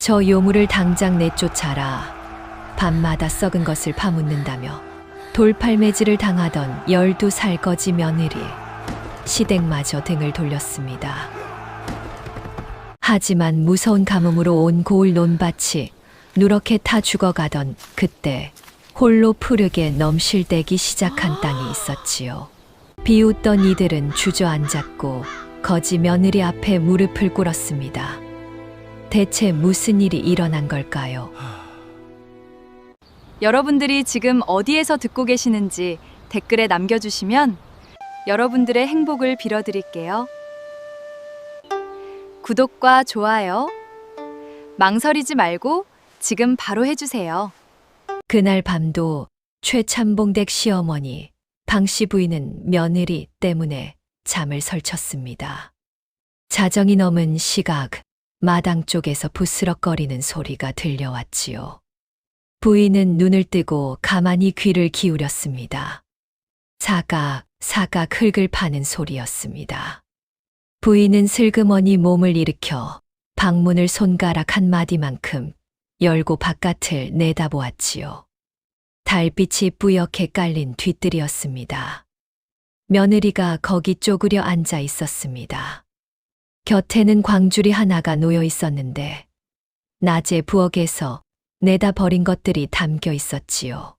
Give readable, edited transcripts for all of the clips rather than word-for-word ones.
저 요물을 당장 내쫓아라. 밤마다 썩은 것을 파묻는다며 돌팔매질을 당하던 12살 거지 며느리. 시댁마저 등을 돌렸습니다. 하지만 무서운 가뭄으로 온 고을 논밭이 누렇게 타 죽어가던 그때 홀로 푸르게 넘실대기 시작한 땅이 있었지요. 비웃던 이들은 주저앉았고 거지 며느리 앞에 무릎을 꿇었습니다. 대체 무슨 일이 일어난 걸까요? 여러분들이 지금 어디에서 듣고 계시는지 댓글에 남겨주시면 여러분들의 행복을 빌어드릴게요. 구독과 좋아요, 망설이지 말고 지금 바로 해주세요. 그날 밤도 최참봉댁 시어머니, 방씨 부인은 며느리 때문에 잠을 설쳤습니다. 자정이 넘은 시각, 마당 쪽에서 부스럭거리는 소리가 들려왔지요. 부인은 눈을 뜨고 가만히 귀를 기울였습니다. 사각 흙을 파는 소리였습니다. 부인은 슬그머니 몸을 일으켜 방문을 손가락 한 마디만큼 열고 바깥을 내다보았지요. 달빛이 뿌옇게 깔린 뒤뜰이었습니다. 며느리가 거기 쪼그려 앉아 있었습니다. 곁에는 광주리 하나가 놓여 있었는데 낮에 부엌에서 내다 버린 것들이 담겨 있었지요.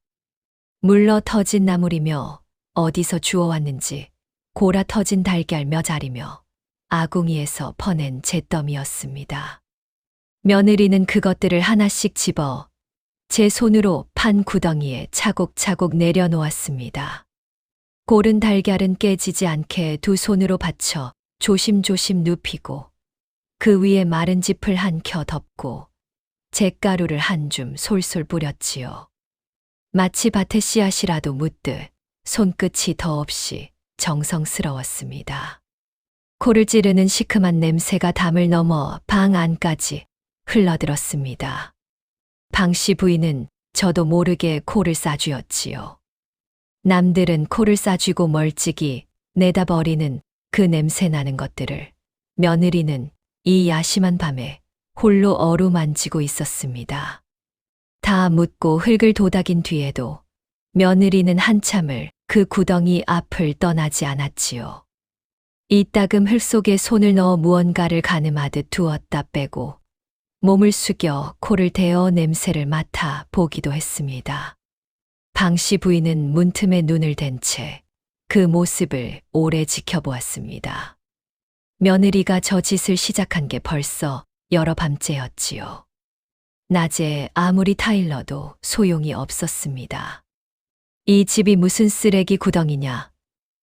물러 터진 나물이며 어디서 주워왔는지 골아 터진 달걀 몇 알이며 아궁이에서 퍼낸 잿더미였습니다. 며느리는 그것들을 하나씩 집어 제 손으로 판 구덩이에 차곡차곡 내려놓았습니다. 고른 달걀은 깨지지 않게 두 손으로 받쳐 조심조심 눕히고 그 위에 마른 짚을 한 켜 덮고 잿가루를 한 줌 솔솔 뿌렸지요. 마치 밭의 씨앗이라도 묻듯 손끝이 더없이 정성스러웠습니다. 코를 찌르는 시큼한 냄새가 담을 넘어 방 안까지 흘러들었습니다. 방씨 부인은 저도 모르게 코를 싸쥐었지요. 남들은 코를 싸쥐고 멀찍이 내다버리는 그 냄새 나는 것들을 며느리는 이 야심한 밤에 홀로 어루만지고 있었습니다. 다 묻고 흙을 도닥인 뒤에도 며느리는 한참을 그 구덩이 앞을 떠나지 않았지요. 이따금 흙 속에 손을 넣어 무언가를 가늠하듯 두었다 빼고 몸을 숙여 코를 대어 냄새를 맡아 보기도 했습니다. 방씨 부인은 문틈에 눈을 댄 채 그 모습을 오래 지켜보았습니다. 며느리가 저 짓을 시작한 게 벌써 여러 밤째였지요. 낮에 아무리 타일러도 소용이 없었습니다. 이 집이 무슨 쓰레기 구덩이냐,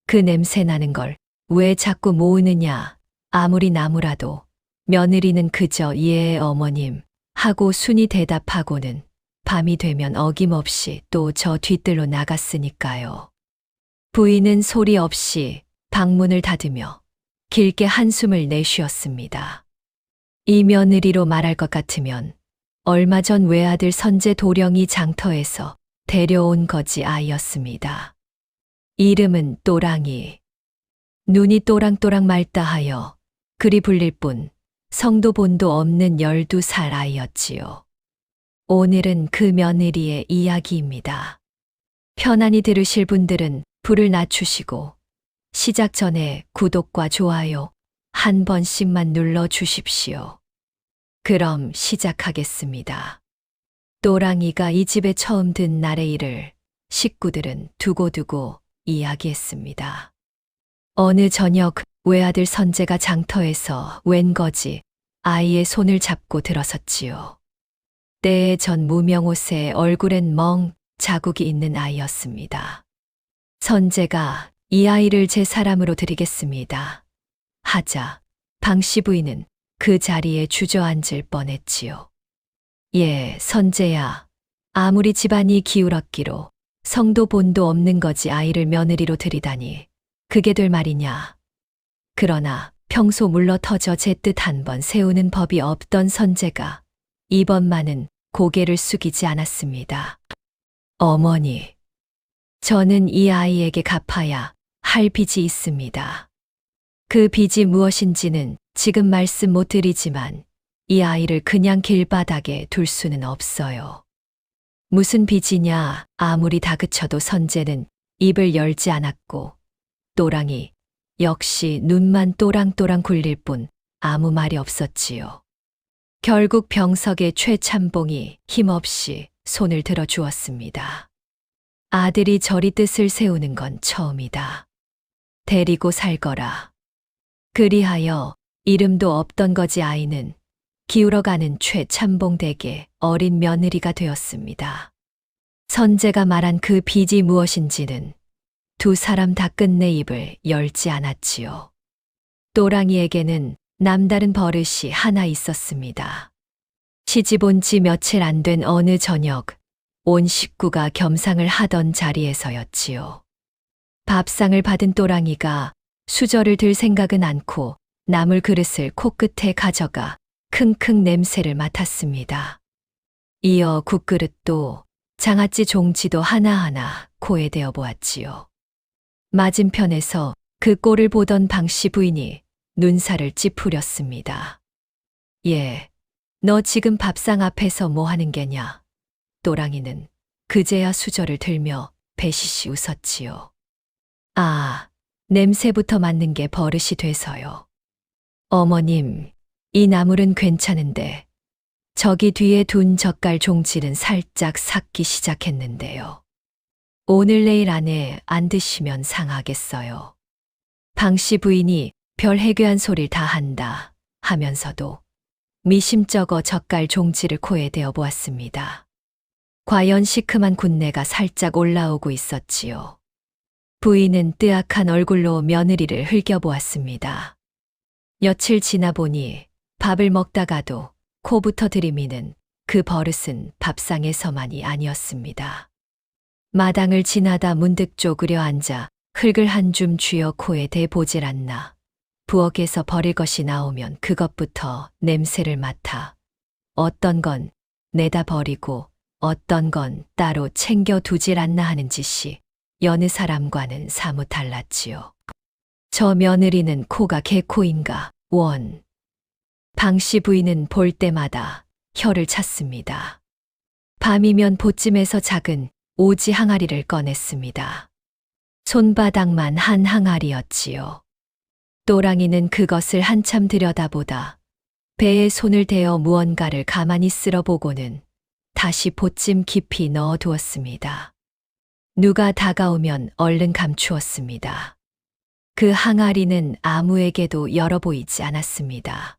그 냄새 나는 걸 왜 자꾸 모으느냐, 아무리 나무라도 며느리는 그저 예 어머님 하고 순히 대답하고는 밤이 되면 어김없이 또 저 뒤뜰로 나갔으니까요. 부인은 소리 없이 방문을 닫으며 길게 한숨을 내쉬었습니다. 이 며느리로 말할 것 같으면 얼마 전 외아들 선제 도령이 장터에서 데려온 거지 아이였습니다. 이름은 또랑이. 눈이 또랑또랑 맑다 하여 그리 불릴 뿐 성도 본도 없는 12살 아이였지요. 오늘은 그 며느리의 이야기입니다. 편안히 들으실 분들은 불을 낮추시고 시작 전에 구독과 좋아요 한 번씩만 눌러 주십시오. 그럼 시작하겠습니다. 또랑이가 이 집에 처음 든 날의 일을 식구들은 두고두고 이야기했습니다. 어느 저녁 외아들 선재가 장터에서 웬 거지 아이의 손을 잡고 들어섰지요. 때에 전 무명옷에 얼굴엔 멍 자국이 있는 아이였습니다. 선재가 이 아이를 제 사람으로 드리겠습니다. 하자 방씨 부인은 그 자리에 주저앉을 뻔했지요. 예, 선재야. 아무리 집안이 기울었기로 성도 본도 없는 거지 아이를 며느리로 들이다니 그게 될 말이냐. 그러나 평소 물러터져 제 뜻 한 번 세우는 법이 없던 선재가 이번만은 고개를 숙이지 않았습니다. 어머니, 저는 이 아이에게 갚아야 할 빚이 있습니다. 그 빚이 무엇인지는 지금 말씀 못 드리지만 이 아이를 그냥 길바닥에 둘 수는 없어요. 무슨 빚이냐 아무리 다그쳐도 선재는 입을 열지 않았고 또랑이 역시 눈만 또랑또랑 굴릴 뿐 아무 말이 없었지요. 결국 병석에 최참봉이 힘없이 손을 들어 주었습니다. 아들이 저리 뜻을 세우는 건 처음이다. 데리고 살거라. 그리하여 이름도 없던 거지 아이는 기울어가는 최참봉 댁의 어린 며느리가 되었습니다. 선재가 말한 그 빚이 무엇인지는 두 사람 다 끝내 입을 열지 않았지요. 또랑이에게는 남다른 버릇이 하나 있었습니다. 시집 온 지 며칠 안 된 어느 저녁 온 식구가 겸상을 하던 자리에서였지요. 밥상을 받은 또랑이가 수저를 들 생각은 않고 나물 그릇을 코끝에 가져가 킁킁 냄새를 맡았습니다. 이어 국그릇도 장아찌 종지도 하나하나 코에 대어 보았지요. 맞은편에서 그 꼴을 보던 방씨 부인이 눈살을 찌푸렸습니다. 예, 너 지금 밥상 앞에서 뭐 하는 게냐? 또랑이는 그제야 수저를 들며 배시시 웃었지요. 아, 냄새부터 맡는 게 버릇이 돼서요. 어머님, 이 나물은 괜찮은데 저기 뒤에 둔 젓갈 종질은 살짝 삭기 시작했는데요. 오늘 내일 안에 안 드시면 상하겠어요. 방씨 부인이 별 해괴한 소리를 다 한다 하면서도 미심쩍어 젓갈 종질을 코에 대어 보았습니다. 과연 시큼한 군내가 살짝 올라오고 있었지요. 부인은 뜨악한 얼굴로 며느리를 흘겨보았습니다. 며칠 지나 보니 밥을 먹다가도 코부터 들이미는 그 버릇은 밥상에서만이 아니었습니다. 마당을 지나다 문득 쪼그려 앉아 흙을 한 줌 쥐어 코에 대보질 않나. 부엌에서 버릴 것이 나오면 그것부터 냄새를 맡아 어떤 건 내다 버리고 어떤 건 따로 챙겨 두질 않나 하는 짓이 여느 사람과는 사뭇 달랐지요. 저 며느리는 코가 개코인가 원. 방씨 부인은 볼 때마다 혀를 찼습니다. 밤이면 보찜에서 작은 오지 항아리를 꺼냈습니다. 손바닥만 한 항아리였지요. 또랑이는 그것을 한참 들여다보다 배에 손을 대어 무언가를 가만히 쓸어보고는 다시 보찜 깊이 넣어두었습니다. 누가 다가오면 얼른 감추었습니다. 그 항아리는 아무에게도 열어 보이지 않았습니다.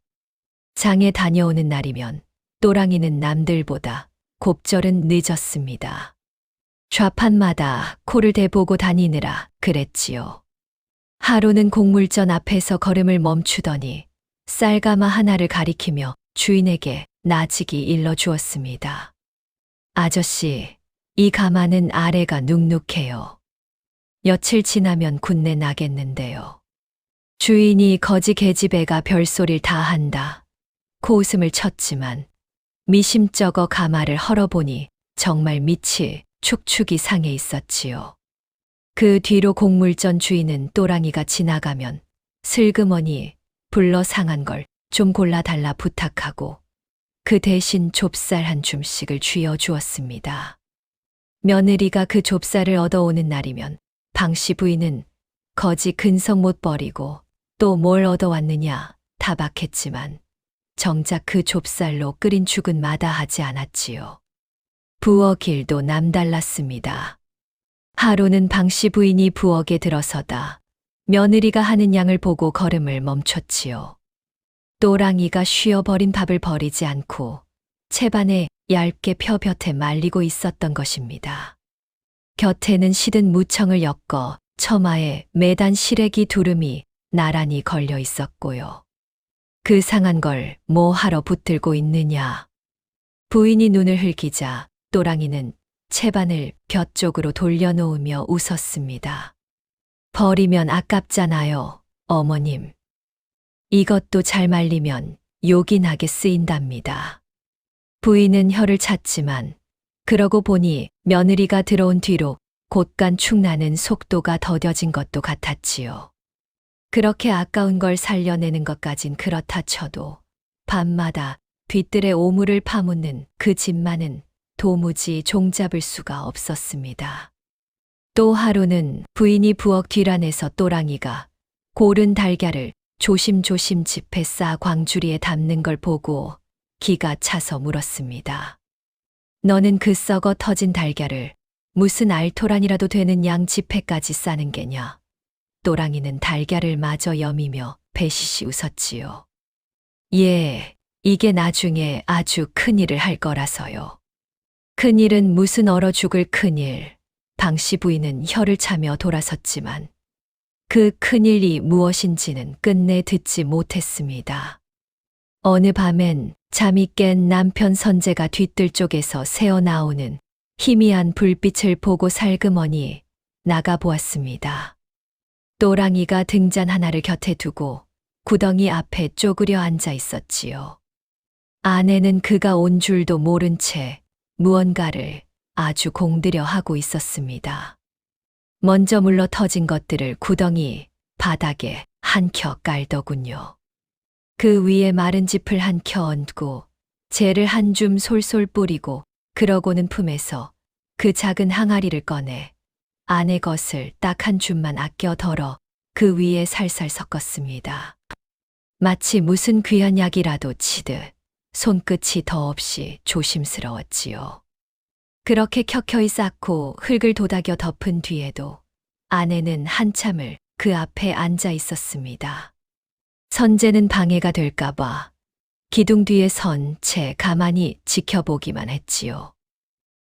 장에 다녀오는 날이면 또랑이는 남들보다 곱절은 늦었습니다. 좌판마다 코를 대보고 다니느라 그랬지요. 하루는 곡물전 앞에서 걸음을 멈추더니 쌀가마 하나를 가리키며 주인에게 나직이 일러주었습니다. 아저씨, 이 가마는 아래가 눅눅해요. 며칠 지나면 군내 나겠는데요. 주인이 거지 계집애가 별소릴 다 한다. 코웃음을 쳤지만 미심쩍어 가마를 헐어보니 정말 밑이 축축이 상해 있었지요. 그 뒤로 곡물전 주인은 또랑이가 지나가면 슬그머니 불러 상한 걸 좀 골라달라 부탁하고 그 대신 좁쌀 한 줌씩을 쥐어 주었습니다. 며느리가 그 좁쌀을 얻어오는 날이면 방씨 부인은 거지 근성 못 버리고 또 뭘 얻어왔느냐 타박했지만 정작 그 좁쌀로 끓인 죽은 마다하지 않았지요. 부엌 일도 남달랐습니다. 하루는 방씨 부인이 부엌에 들어서다 며느리가 하는 양을 보고 걸음을 멈췄지요. 또랑이가 쉬어버린 밥을 버리지 않고 채반에 얇게 펴볕에 말리고 있었던 것입니다. 곁에는 시든 무청을 엮어 처마에 매단 시래기 두름이 나란히 걸려 있었고요. 그 상한 걸 뭐 하러 붙들고 있느냐. 부인이 눈을 흘기자 또랑이는 채반을 볕 쪽으로 돌려놓으며 웃었습니다. 버리면 아깝잖아요, 어머님. 이것도 잘 말리면 욕이 나게 쓰인답니다. 부인은 혀를 찼지만 그러고 보니 며느리가 들어온 뒤로 곳간 축나는 속도가 더뎌진 것도 같았지요. 그렇게 아까운 걸 살려내는 것까진 그렇다 쳐도 밤마다 뒤뜰에 오물을 파묻는 그 집만은 도무지 종잡을 수가 없었습니다. 또 하루는 부인이 부엌 뒤란에서 또랑이가 고른 달걀을 조심조심 집에 싸 광주리에 담는 걸 보고 기가 차서 물었습니다. 너는 그 썩어 터진 달걀을 무슨 알토란이라도 되는 양 집회까지 싸는 게냐? 또랑이는 달걀을 마저 여미며 배시시 웃었지요. 예, 이게 나중에 아주 큰일을 할 거라서요. 큰일은 무슨 얼어 죽을 큰일. 방씨 부인은 혀를 차며 돌아섰지만 그 큰일이 무엇인지는 끝내 듣지 못했습니다. 어느 밤엔 잠이 깬 남편 선재가 뒤뜰 쪽에서 새어나오는 희미한 불빛을 보고 살그머니 나가보았습니다. 또랑이가 등잔 하나를 곁에 두고 구덩이 앞에 쪼그려 앉아 있었지요. 아내는 그가 온 줄도 모른 채 무언가를 아주 공들여 하고 있었습니다. 먼저 물러 터진 것들을 구덩이 바닥에 한켜 깔더군요. 그 위에 마른 짚을 한켜 얹고 재를 한 줌 솔솔 뿌리고 그러고는 품에서 그 작은 항아리를 꺼내 안의 것을 딱 한 줌만 아껴 덜어 그 위에 살살 섞었습니다. 마치 무슨 귀한 약이라도 치듯 손끝이 더없이 조심스러웠지요. 그렇게 켜켜이 쌓고 흙을 도닥여 덮은 뒤에도 아내는 한참을 그 앞에 앉아 있었습니다. 선재는 방해가 될까봐 기둥 뒤에 선 채 가만히 지켜보기만 했지요.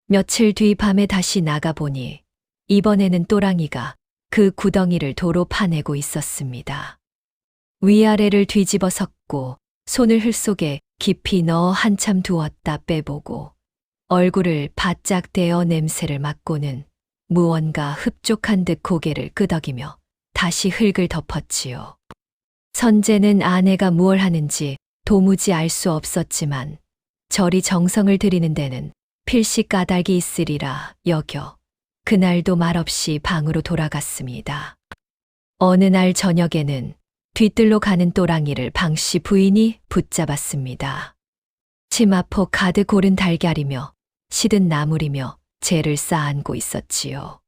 며칠 뒤 밤에 다시 나가보니 이번에는 또랑이가 그 구덩이를 도로 파내고 있었습니다. 위아래를 뒤집어 섞고 손을 흙 속에 깊이 넣어 한참 두었다 빼보고 얼굴을 바짝 대어 냄새를 맡고는 무언가 흡족한 듯 고개를 끄덕이며 다시 흙을 덮었지요. 선재는 아내가 무얼 하는지 도무지 알 수 없었지만 저리 정성을 들이는 데는 필시 까닭이 있으리라 여겨 그날도 말없이 방으로 돌아갔습니다. 어느 날 저녁에는 뒤뜰로 가는 또랑이를 방씨 부인이 붙잡았습니다. 치마포 가득 고른 달걀이며 시든 나물이며 재를 쌓아안고 있었지요.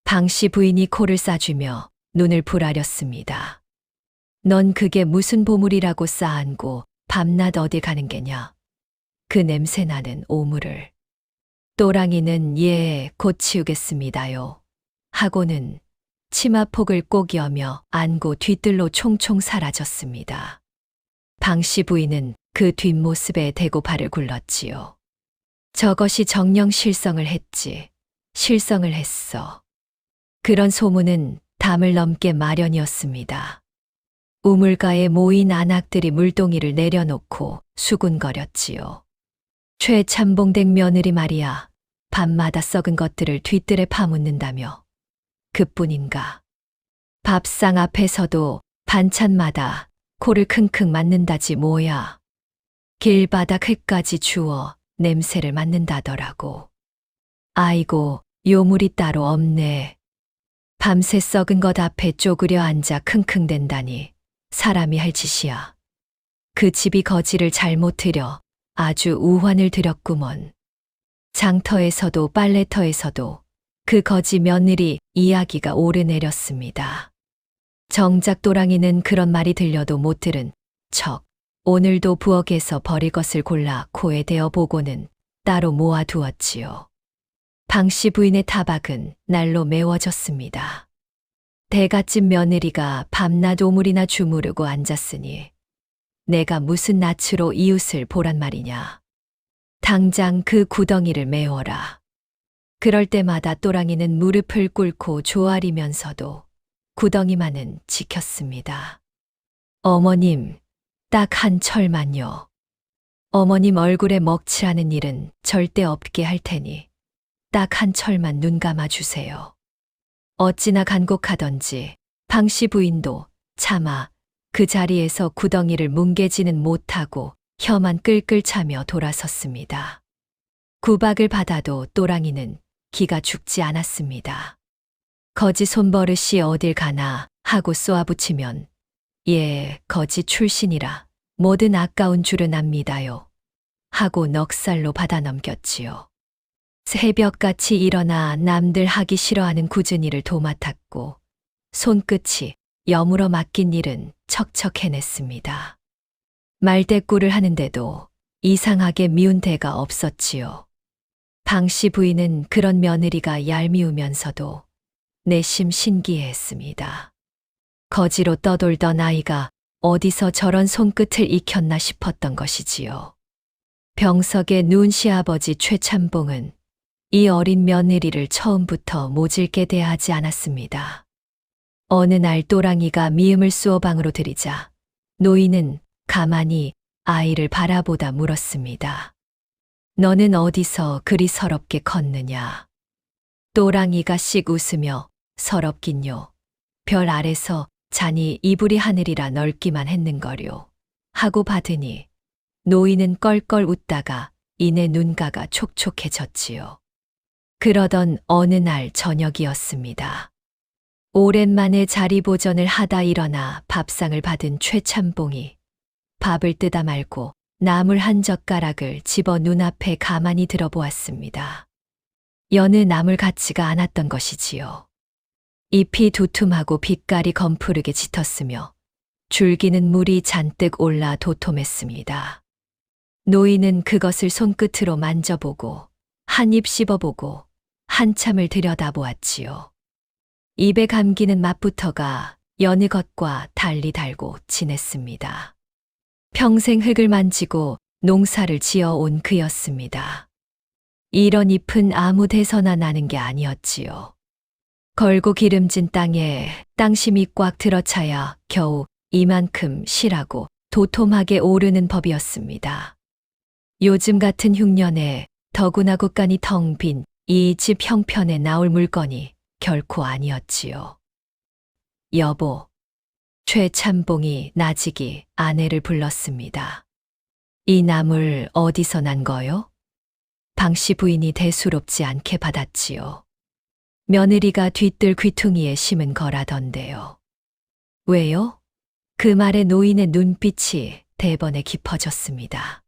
방씨 부인이 코를 싸주며 눈을 부라렸습니다. 넌 그게 무슨 보물이라고 쌓아안고 밤낮 어디 가는 게냐? 그 냄새나는 오물을. 또랑이는 예, 곧 치우겠습니다요. 하고는 치마폭을 꼭 여며 안고 뒤뜰로 총총 사라졌습니다. 방씨 부인은 그 뒷모습에 대고 발을 굴렀지요. 저것이 정녕 실성을 했지. 실성을 했어. 그런 소문은 담을 넘게 마련이었습니다. 우물가에 모인 안악들이 물동이를 내려놓고 수군거렸지요. 최참봉댁 며느리 말이야. 밤마다 썩은 것들을 뒤뜰에 파묻는다며. 그뿐인가. 밥상 앞에서도 반찬마다 코를 킁킁 맞는다지 뭐야. 길바닥 흙까지 주워 냄새를 맡는다더라고. 아이고, 요물이 따로 없네. 밤새 썩은 것 앞에 쪼그려 앉아 킁킁댄다니 사람이 할 짓이야. 그 집이 거지를 잘못 들여 아주 우환을 들였구먼. 장터에서도 빨래터에서도 그 거지 며느리 이야기가 오르내렸습니다. 정작 또랑이는 그런 말이 들려도 못 들은 척 오늘도 부엌에서 버릴 것을 골라 코에 대어 보고는 따로 모아두었지요. 방씨 부인의 타박은 날로 매워졌습니다. 대갓집 며느리가 밤낮 오물이나 주무르고 앉았으니 내가 무슨 낯으로 이웃을 보란 말이냐. 당장 그 구덩이를 메워라. 그럴 때마다 또랑이는 무릎을 꿇고 조아리면서도 구덩이만은 지켰습니다. 어머님, 딱 한 철만요. 어머님 얼굴에 먹칠하는 일은 절대 없게 할 테니 딱 한 철만 눈 감아 주세요. 어찌나 간곡하던지 방씨 부인도 차마 그 자리에서 구덩이를 뭉개지는 못하고 혀만 끌끌 차며 돌아섰습니다. 구박을 받아도 또랑이는 기가 죽지 않았습니다. 거지 손버릇이 어딜 가나 하고 쏘아붙이면 예, 거지 출신이라 뭐든 아까운 줄은 압니다요. 하고 넉살로 받아 넘겼지요. 새벽같이 일어나 남들 하기 싫어하는 굳은 일을 도맡았고 손끝이 여물어 맡긴 일은 척척 해냈습니다. 말대꾸를 하는데도 이상하게 미운 데가 없었지요. 방씨 부인은 그런 며느리가 얄미우면서도 내심 신기해했습니다. 거지로 떠돌던 아이가 어디서 저런 손끝을 익혔나 싶었던 것이지요. 병석의 누운 시아버지 최참봉은 이 어린 며느리를 처음부터 모질게 대하지 않았습니다. 어느 날 또랑이가 미음을 쏘어 방으로 들이자 노인은 가만히 아이를 바라보다 물었습니다. 너는 어디서 그리 서럽게 컸느냐? 또랑이가 씩 웃으며 서럽긴요. 별 아래서 자니 이불이 하늘이라 넓기만 했는거려 하고 받으니 노인은 껄껄 웃다가 이내 눈가가 촉촉해졌지요. 그러던 어느 날 저녁이었습니다. 오랜만에 자리보전을 하다 일어나 밥상을 받은 최참봉이 밥을 뜨다 말고 나물 한 젓가락을 집어 눈앞에 가만히 들어보았습니다. 여느 나물 같지가 않았던 것이지요. 잎이 두툼하고 빛깔이 검푸르게 짙었으며 줄기는 물이 잔뜩 올라 도톰했습니다. 노인은 그것을 손끝으로 만져보고 한 입 씹어보고 한참을 들여다보았지요. 입에 감기는 맛부터가 여느 것과 달리 달고 진했습니다. 평생 흙을 만지고 농사를 지어온 그였습니다. 이런 잎은 아무 데서나 나는 게 아니었지요. 걸고 기름진 땅에 땅심이 꽉 들어차야 겨우 이만큼 실하고 도톰하게 오르는 법이었습니다. 요즘 같은 흉년에 더구나 곳간이 텅 빈 이 집 형편에 나올 물건이 결코 아니었지요. 여보, 최참봉이 나직이 아내를 불렀습니다. 이 나물 어디서 난 거요? 방씨 부인이 대수롭지 않게 받았지요. 며느리가 뒤뜰 귀퉁이에 심은 거라던데요. 왜요? 그 말에 노인의 눈빛이 대번에 깊어졌습니다.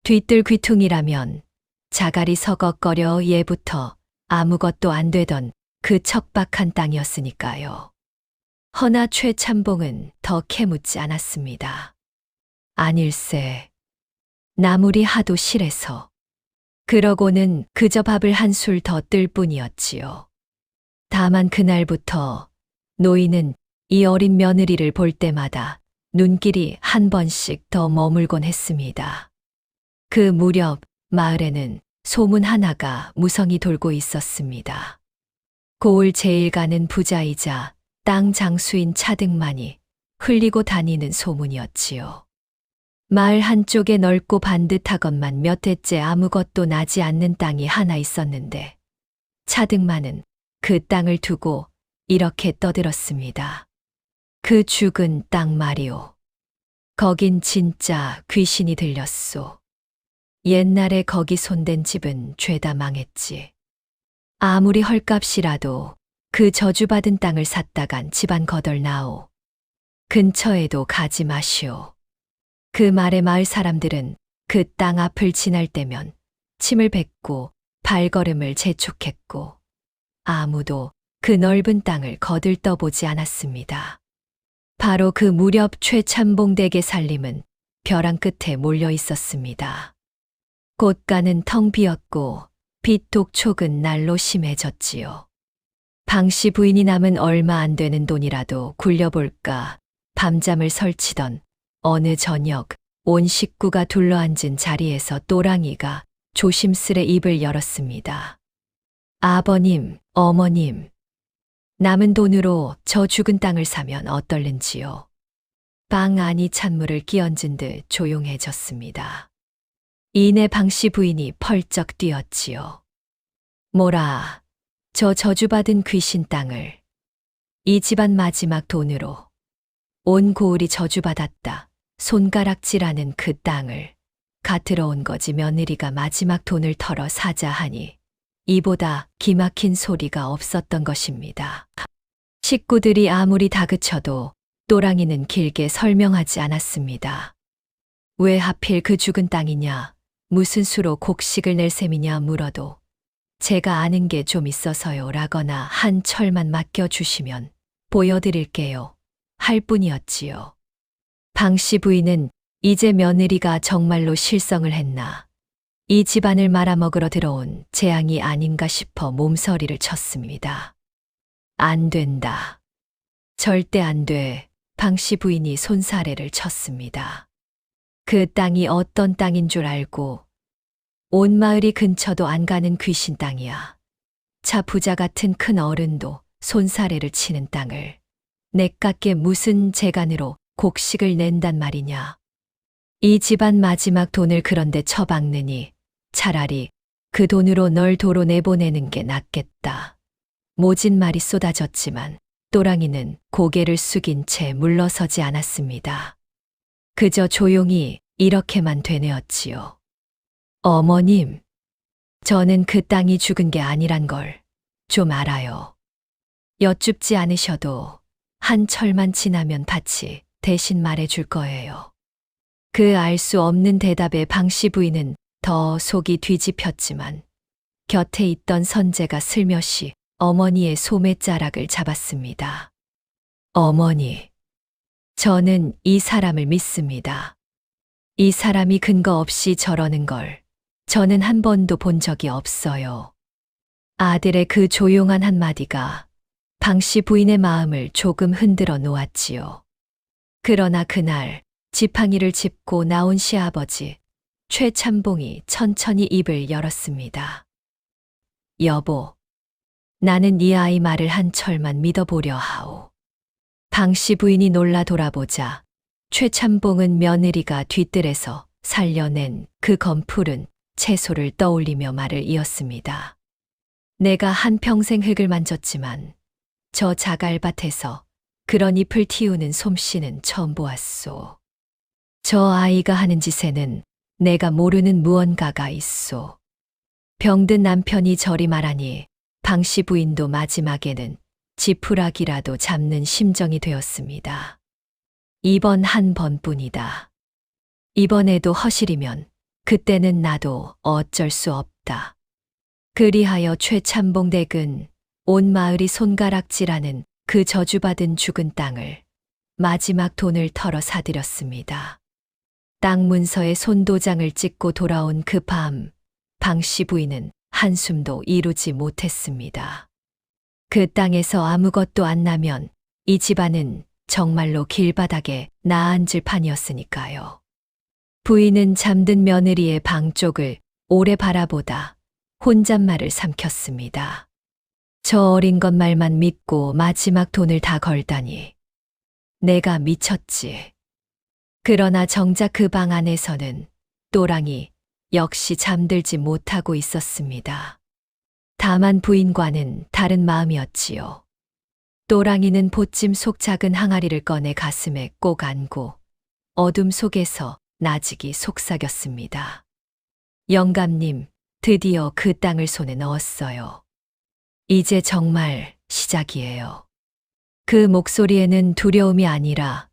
뒤뜰 귀퉁이라면 자갈이 서걱거려 예부터 아무것도 안 되던 그 척박한 땅이었으니까요. 허나 최참봉은 더 캐묻지 않았습니다. 아닐세. 나물이 하도 실해서. 그러고는 그저 밥을 한 술 더 뜰 뿐이었지요. 다만 그날부터 노인은 이 어린 며느리를 볼 때마다 눈길이 한 번씩 더 머물곤 했습니다. 그 무렵 마을에는 소문 하나가 무성히 돌고 있었습니다. 고을 제일 가는 부자이자 땅 장수인 차등만이 흘리고 다니는 소문이었지요. 마을 한쪽에 넓고 반듯하건만 몇 해째 아무것도 나지 않는 땅이 하나 있었는데 차등만은 그 땅을 두고 이렇게 떠들었습니다. 그 죽은 땅 말이오. 거긴 진짜 귀신이 들렸소. 옛날에 거기 손댄 집은 죄다 망했지. 아무리 헐값이라도 그 저주받은 땅을 샀다간 집안 거덜나오. 근처에도 가지 마시오. 그 말에 마을 사람들은 그 땅 앞을 지날 때면 침을 뱉고 발걸음을 재촉했고 아무도 그 넓은 땅을 거들떠보지 않았습니다. 바로 그 무렵 최참봉 댁의 살림은 벼랑 끝에 몰려 있었습니다. 곳간은 텅 비었고 빛 독촉은 날로 심해졌지요. 방씨 부인이 남은 얼마 안 되는 돈이라도 굴려볼까 밤잠을 설치던 어느 저녁 온 식구가 둘러앉은 자리에서 또랑이가 조심스레 입을 열었습니다. 아버님, 어머님, 남은 돈으로 저 죽은 땅을 사면 어떨는지요? 방 안이 찬물을 끼얹은 듯 조용해졌습니다. 이내 방씨 부인이 펄쩍 뛰었지요. 뭐라, 저 저주받은 귀신 땅을 이 집안 마지막 돈으로 온 고을이 저주받았다. 손가락질하는 그 땅을 갓들어 온 거지 며느리가 마지막 돈을 털어 사자 하니 이보다 기막힌 소리가 없었던 것입니다. 식구들이 아무리 다그쳐도 또랑이는 길게 설명하지 않았습니다. 왜 하필 그 죽은 땅이냐? 무슨 수로 곡식을 낼 셈이냐 물어도 제가 아는 게 좀 있어서요 라거나 한 철만 맡겨주시면 보여드릴게요 할 뿐이었지요. 방씨 부인은 이제 며느리가 정말로 실성을 했나 이 집안을 말아먹으러 들어온 재앙이 아닌가 싶어 몸서리를 쳤습니다. 안 된다. 절대 안 돼. 방씨 부인이 손사래를 쳤습니다. 그 땅이 어떤 땅인 줄 알고 온 마을이 근처도 안 가는 귀신 땅이야. 차 부자 같은 큰 어른도 손사래를 치는 땅을 내깎게 무슨 재간으로 곡식을 낸단 말이냐. 이 집안 마지막 돈을 그런데 처박느니 차라리 그 돈으로 널 도로 내보내는 게 낫겠다. 모진 말이 쏟아졌지만 또랑이는 고개를 숙인 채 물러서지 않았습니다. 그저 조용히 이렇게만 되뇌었지요. 어머님, 저는 그 땅이 죽은 게 아니란 걸 좀 알아요. 여쭙지 않으셔도 한 철만 지나면 밭이 대신 말해줄 거예요. 그 알 수 없는 대답에 방씨 부인은 더 속이 뒤집혔지만 곁에 있던 선재가 슬며시 어머니의 소매자락을 잡았습니다. 어머니, 저는 이 사람을 믿습니다. 이 사람이 근거 없이 저러는 걸 저는 한 번도 본 적이 없어요. 아들의 그 조용한 한마디가 방씨 부인의 마음을 조금 흔들어 놓았지요. 그러나 그날 지팡이를 짚고 나온 시아버지 최참봉이 천천히 입을 열었습니다. 여보, 나는 이 아이 말을 한 철만 믿어보려 하오. 방씨 부인이 놀라 돌아보자 최참봉은 며느리가 뒤뜰에서 살려낸 그 검푸른 채소를 떠올리며 말을 이었습니다. 내가 한평생 흙을 만졌지만 저 자갈밭에서 그런 잎을 틔우는 솜씨는 처음 보았소. 저 아이가 하는 짓에는 내가 모르는 무언가가 있소. 병든 남편이 저리 말하니 방씨 부인도 마지막에는 지푸라기라도 잡는 심정이 되었습니다. 이번 한 번뿐이다. 이번에도 허실이면 그때는 나도 어쩔 수 없다. 그리하여 최참봉 댁은 온 마을이 손가락질하는 그 저주받은 죽은 땅을 마지막 돈을 털어 사들였습니다. 땅 문서에 손도장을 찍고 돌아온 그 밤, 방씨 부인은 한숨도 이루지 못했습니다. 그 땅에서 아무것도 안 나면 이 집안은 정말로 길바닥에 나앉을 판이었으니까요. 부인은 잠든 며느리의 방 쪽을 오래 바라보다 혼잣말을 삼켰습니다. 저 어린 것 말만 믿고 마지막 돈을 다 걸다니. 내가 미쳤지. 그러나 정작 그 방 안에서는 또랑이 역시 잠들지 못하고 있었습니다. 다만 부인과는 다른 마음이었지요. 또랑이는 보찜 속 작은 항아리를 꺼내 가슴에 꼭 안고 어둠 속에서 나직이 속삭였습니다. 영감님, 드디어 그 땅을 손에 넣었어요. 이제 정말 시작이에요. 그 목소리에는 두려움이 아니라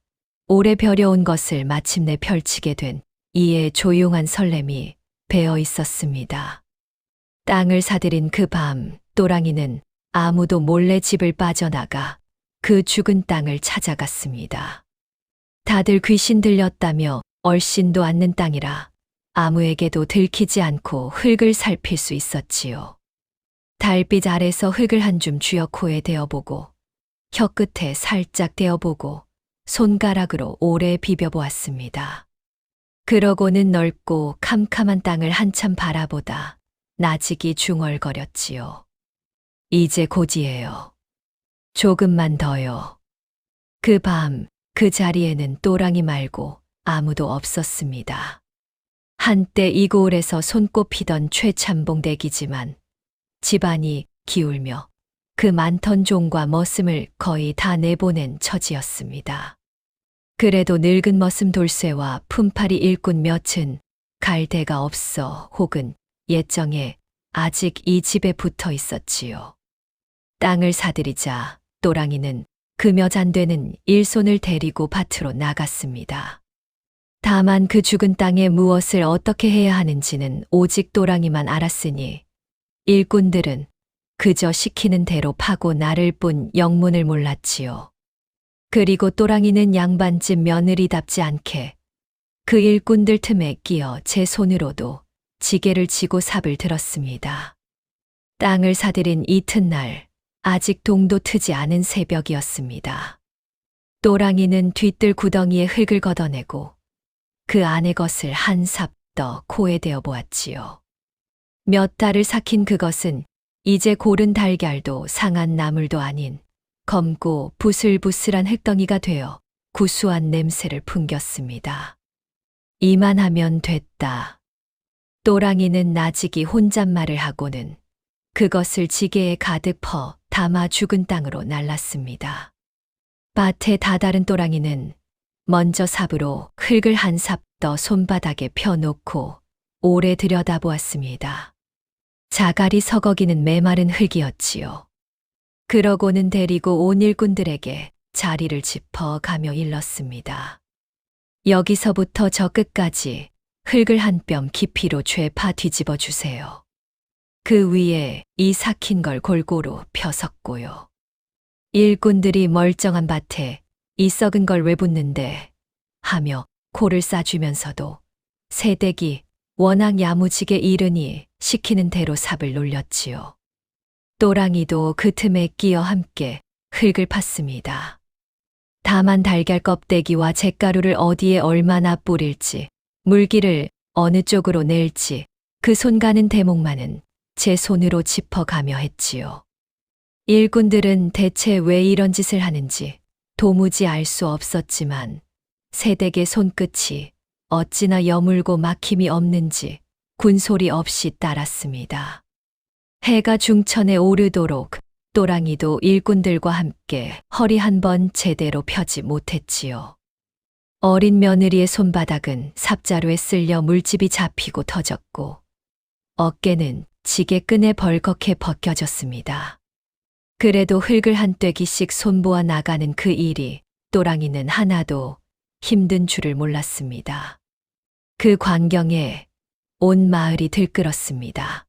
오래 벼려온 것을 마침내 펼치게 된 이의 조용한 설렘이 배어 있었습니다. 땅을 사들인 그 밤, 또랑이는 아무도 몰래 집을 빠져나가 그 죽은 땅을 찾아갔습니다. 다들 귀신 들렸다며 얼씬도 않는 땅이라 아무에게도 들키지 않고 흙을 살필 수 있었지요. 달빛 아래서 흙을 한 줌 쥐어 코에 대어보고 혀끝에 살짝 대어보고 손가락으로 오래 비벼보았습니다. 그러고는 넓고 캄캄한 땅을 한참 바라보다 나직이 중얼거렸지요. 이제 곧이에요. 조금만 더요. 그 밤, 그 자리에는 또랑이 말고 아무도 없었습니다. 한때 이 고을에서 손꼽히던 최참봉 댁이지만 집안이 기울며 그 많던 종과 머슴을 거의 다 내보낸 처지였습니다. 그래도 늙은 머슴 돌쇠와 품팔이 일꾼 몇은 갈 데가 없어 혹은 예정에 아직 이 집에 붙어 있었지요. 땅을 사들이자 또랑이는 그 몇 안 되는 일손을 데리고 밭으로 나갔습니다. 다만 그 죽은 땅에 무엇을 어떻게 해야 하는지는 오직 또랑이만 알았으니 일꾼들은 그저 시키는 대로 파고 나를 뿐 영문을 몰랐지요. 그리고 또랑이는 양반집 며느리답지 않게 그 일꾼들 틈에 끼어 제 손으로도 지게를 지고 삽을 들었습니다. 땅을 사들인 이튿날 아직 동도 트지 않은 새벽이었습니다. 또랑이는 뒤뜰 구덩이에 흙을 걷어내고 그 안의 것을 한 삽 더 코에 대어 보았지요. 몇 달을 삭힌 그것은 이제 고른 달걀도 상한 나물도 아닌 검고 부슬부슬한 흙덩이가 되어 구수한 냄새를 풍겼습니다. 이만하면 됐다. 또랑이는 나직이 혼잣말을 하고는 그것을 지게에 가득 퍼 담아 죽은 땅으로 날랐습니다. 밭에 다다른 또랑이는 먼저 삽으로 흙을 한 삽 더 손바닥에 펴놓고 오래 들여다보았습니다. 자갈이 서거기는 메마른 흙이었지요. 그러고는 데리고 온 일꾼들에게 자리를 짚어가며 일렀습니다. 여기서부터 저 끝까지 흙을 한 뼘 깊이로 죄파 뒤집어 주세요. 그 위에 이 삭힌 걸 골고루 펴섞고요. 일꾼들이 멀쩡한 밭에 이 썩은 걸 왜 붓는데 하며 코를 싸주면서도 새댁이 워낙 야무지게 일으니 시키는 대로 삽을 놀렸지요. 또랑이도 그 틈에 끼어 함께 흙을 팠습니다. 다만 달걀 껍데기와 잿가루를 어디에 얼마나 뿌릴지, 물기를 어느 쪽으로 낼지 그 손 가는 대목만은 제 손으로 짚어가며 했지요. 일꾼들은 대체 왜 이런 짓을 하는지 도무지 알 수 없었지만 새댁의 손끝이 어찌나 여물고 막힘이 없는지 군소리 없이 따랐습니다. 해가 중천에 오르도록 또랑이도 일꾼들과 함께 허리 한 번 제대로 펴지 못했지요. 어린 며느리의 손바닥은 삽자루에 쓸려 물집이 잡히고 터졌고 어깨는 지게끈에 벌겋게 벗겨졌습니다. 그래도 흙을 한 떼기씩 손보아 나가는 그 일이 또랑이는 하나도 힘든 줄을 몰랐습니다. 그 광경에 온 마을이 들끓었습니다.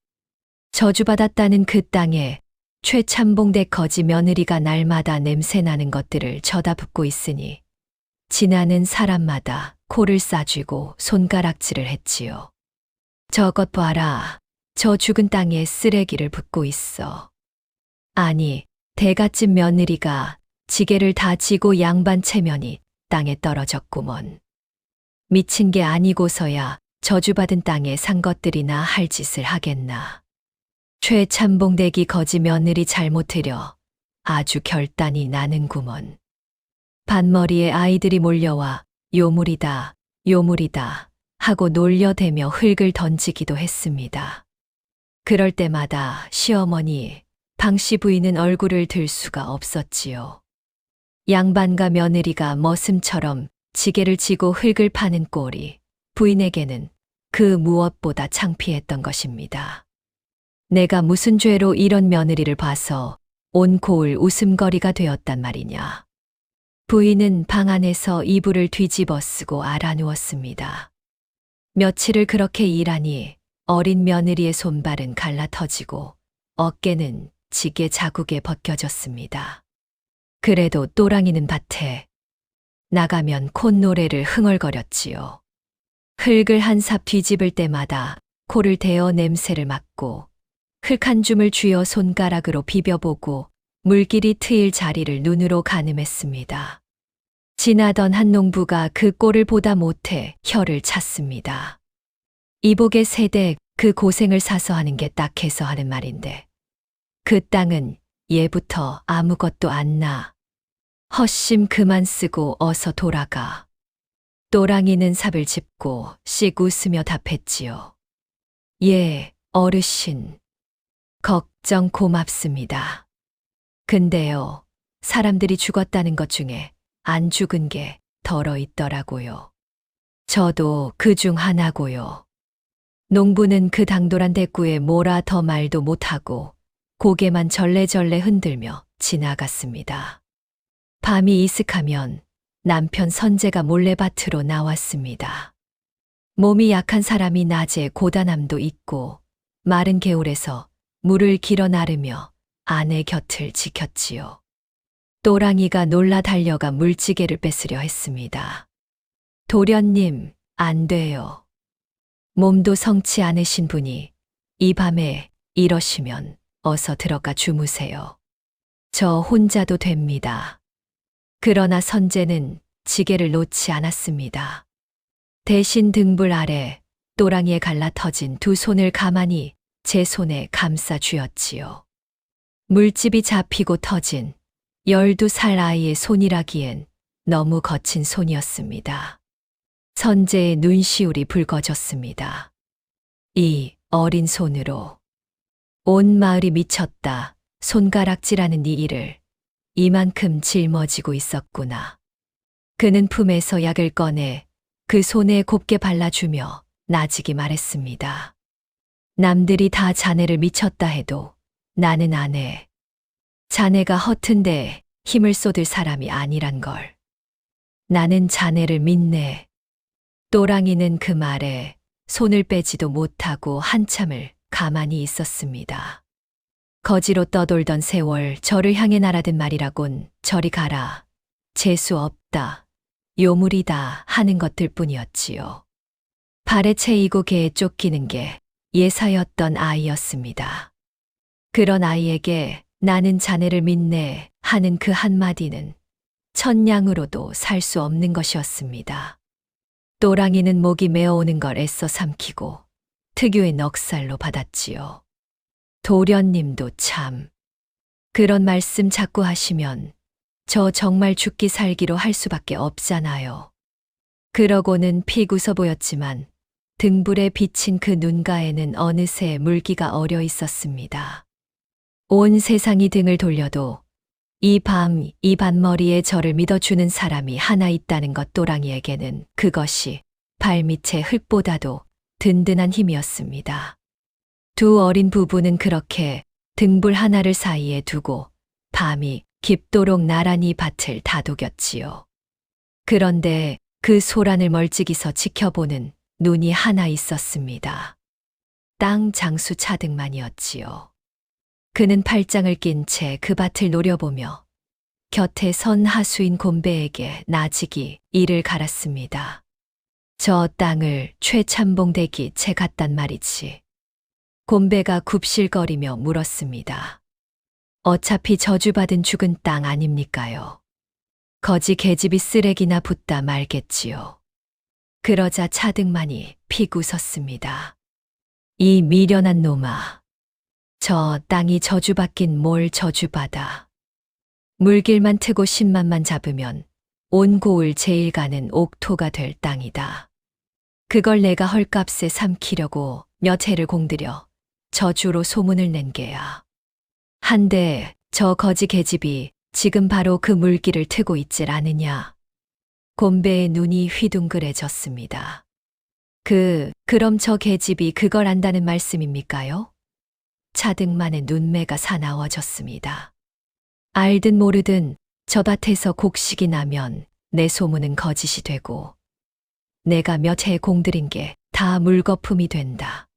저주받았다는 그 땅에 최참봉대 거지 며느리가 날마다 냄새나는 것들을 쳐다붓고 있으니 지나는 사람마다 코를 싸쥐고 손가락질을 했지요. 저것 봐라. 저 죽은 땅에 쓰레기를 붓고 있어. 아니, 대갓집 며느리가 지게를 다 지고 양반 체면이 땅에 떨어졌구먼. 미친 게 아니고서야 저주받은 땅에 산 것들이나 할 짓을 하겠나. 최참봉대기 거지 며느리 잘못 들여 아주 결단이 나는구먼. 반머리에 아이들이 몰려와 요물이다, 요물이다 하고 놀려대며 흙을 던지기도 했습니다. 그럴 때마다 시어머니, 방씨 부인은 얼굴을 들 수가 없었지요. 양반과 며느리가 머슴처럼 지게를 지고 흙을 파는 꼴이 부인에게는 그 무엇보다 창피했던 것입니다. 내가 무슨 죄로 이런 며느리를 봐서 온 고을 웃음거리가 되었단 말이냐. 부인은 방 안에서 이불을 뒤집어 쓰고 알아누웠습니다. 며칠을 그렇게 일하니 어린 며느리의 손발은 갈라터지고 어깨는 지게 자국에 벗겨졌습니다. 그래도 또랑이는 밭에 나가면 콧노래를 흥얼거렸지요. 흙을 한 삽 뒤집을 때마다 코를 대어 냄새를 맡고 흙 한 줌을 쥐어 손가락으로 비벼보고 물길이 트일 자리를 눈으로 가늠했습니다. 지나던 한 농부가 그 꼴을 보다 못해 혀를 찼습니다. 이복의 새댁 그 고생을 사서 하는 게 딱해서 하는 말인데 그 땅은 예부터 아무것도 안 나. 헛심 그만 쓰고 어서 돌아가. 또랑이는 삽을 짚고 씩 웃으며 답했지요. 예, 어르신. 걱정 고맙습니다. 근데요, 사람들이 죽었다는 것 중에 안 죽은 게 덜어 있더라고요. 저도 그 중 하나고요. 농부는 그 당돌한 대꾸에 뭐라 더 말도 못하고 고개만 절레절레 흔들며 지나갔습니다. 밤이 이슥하면 남편 선재가 몰래 밭으로 나왔습니다. 몸이 약한 사람이 낮에 고단함도 있고 마른 개울에서 물을 길어 나르며 아내 곁을 지켰지요. 또랑이가 놀라 달려가 물지개를 뺏으려 했습니다. 도련님, 안 돼요. 몸도 성치 않으신 분이 이 밤에 이러시면 어서 들어가 주무세요. 저 혼자도 됩니다. 그러나 선재는 지게를 놓지 않았습니다. 대신 등불 아래 또랑이에 갈라터진 두 손을 가만히 제 손에 감싸 쥐었지요. 물집이 잡히고 터진 12살 아이의 손이라기엔 너무 거친 손이었습니다. 선재의 눈시울이 붉어졌습니다. 이 어린 손으로 온 마을이 미쳤다. 손가락질하는 네 일을 이만큼 짊어지고 있었구나. 그는 품에서 약을 꺼내 그 손에 곱게 발라주며 나직이 말했습니다. 남들이 다 자네를 미쳤다 해도 나는 안 해. 자네가 허튼데 힘을 쏟을 사람이 아니란 걸. 나는 자네를 믿네. 또랑이는 그 말에 손을 빼지도 못하고 한참을 가만히 있었습니다. 거지로 떠돌던 세월 저를 향해 날아든 말이라곤 저리 가라. 재수 없다. 요물이다 하는 것들 뿐이었지요. 발에 채이고 개에 쫓기는 게 예사였던 아이였습니다. 그런 아이에게 나는 자네를 믿네 하는 그 한마디는 천냥으로도 살 수 없는 것이었습니다. 또랑이는 목이 메어오는 걸 애써 삼키고 특유의 넉살로 받았지요. 도련님도 참. 그런 말씀 자꾸 하시면 저 정말 죽기 살기로 할 수밖에 없잖아요. 그러고는 픽 웃어 보였지만 등불에 비친 그 눈가에는 어느새 물기가 어려 있었습니다. 온 세상이 등을 돌려도 이 반머리에 저를 믿어주는 사람이 하나 있다는 것 또랑이에게는 그것이 발밑의 흙보다도 든든한 힘이었습니다. 두 어린 부부는 그렇게 등불 하나를 사이에 두고 밤이 깊도록 나란히 밭을 다독였지요. 그런데 그 소란을 멀찍이서 지켜보는 눈이 하나 있었습니다. 땅 장수 차등만이었지요. 그는 팔짱을 낀 채 그 밭을 노려보며 곁에 선 하수인 곰배에게 나직이 이를 갈았습니다. 저 땅을 최참봉대기 채 갔단 말이지. 곰배가 굽실거리며 물었습니다. 어차피 저주받은 죽은 땅 아닙니까요? 거지 계집이 쓰레기나 붓다 말겠지요. 그러자 차등만이 픽 웃었습니다. 이 미련한 놈아. 저 땅이 저주받긴 뭘 저주받아. 물길만 트고 신만만 잡으면 온 고을 제일 가는 옥토가 될 땅이다. 그걸 내가 헐값에 삼키려고 몇 해를 공들여 저주로 소문을 낸 게야. 한데 저 거지 계집이 지금 바로 그 물길을 트고 있질 않으냐. 곰배의 눈이 휘둥그레졌습니다. 그럼 저 계집이 그걸 안다는 말씀입니까요? 차등만의 눈매가 사나워졌습니다. 알든 모르든 저 밭에서 곡식이 나면 내 소문은 거짓이 되고 내가 몇 해 공들인 게 다 물거품이 된다.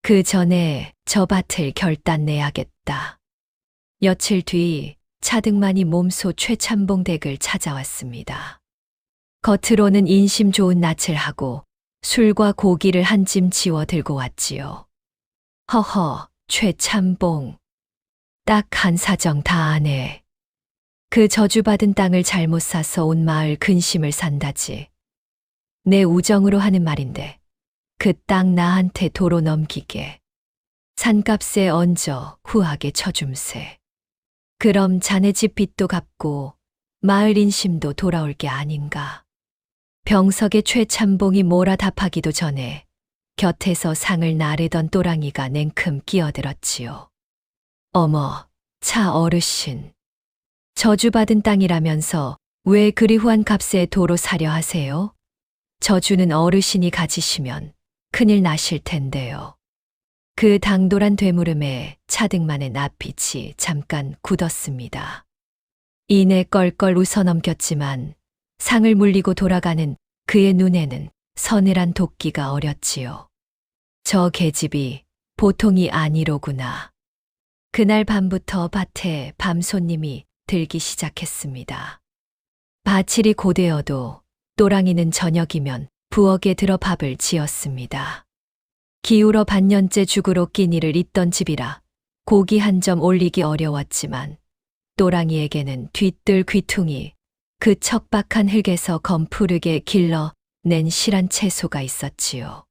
그 전에 저 밭을 결단 내야겠다. 며칠 뒤 차등만이 몸소 최참봉 댁을 찾아왔습니다. 겉으로는 인심 좋은 낯을 하고 술과 고기를 한 짐 지워 들고 왔지요. 허허, 최참봉. 딱 한 사정 다 아네. 그 저주받은 땅을 잘못 사서 온 마을 근심을 산다지. 내 우정으로 하는 말인데 그 땅 나한테 도로 넘기게. 산값에 얹어 후하게 쳐줌세. 그럼 자네 집 빚도 갚고 마을 인심도 돌아올 게 아닌가. 병석의 최참봉이 뭐라 답하기도 전에 곁에서 상을 나르던 또랑이가 냉큼 끼어들었지요. 어머, 차 어르신. 저주받은 땅이라면서 왜 그리 후한 값에 도로 사려 하세요? 저주는 어르신이 가지시면 큰일 나실 텐데요. 그 당돌한 되물음에 차등만의 낯빛이 잠깐 굳었습니다. 이내 껄껄 웃어 넘겼지만 상을 물리고 돌아가는 그의 눈에는 서늘한 도끼가 어렸지요. 저 계집이 보통이 아니로구나. 그날 밤부터 밭에 밤손님이 들기 시작했습니다. 밭일이 고되어도 또랑이는 저녁이면 부엌에 들어 밥을 지었습니다. 기울어 반년째 죽으로 끼니를 잇던 집이라 고기 한 점 올리기 어려웠지만 또랑이에게는 뒤뜰 귀퉁이 그 척박한 흙에서 검푸르게 길러 낸 실한 채소가 있었지요.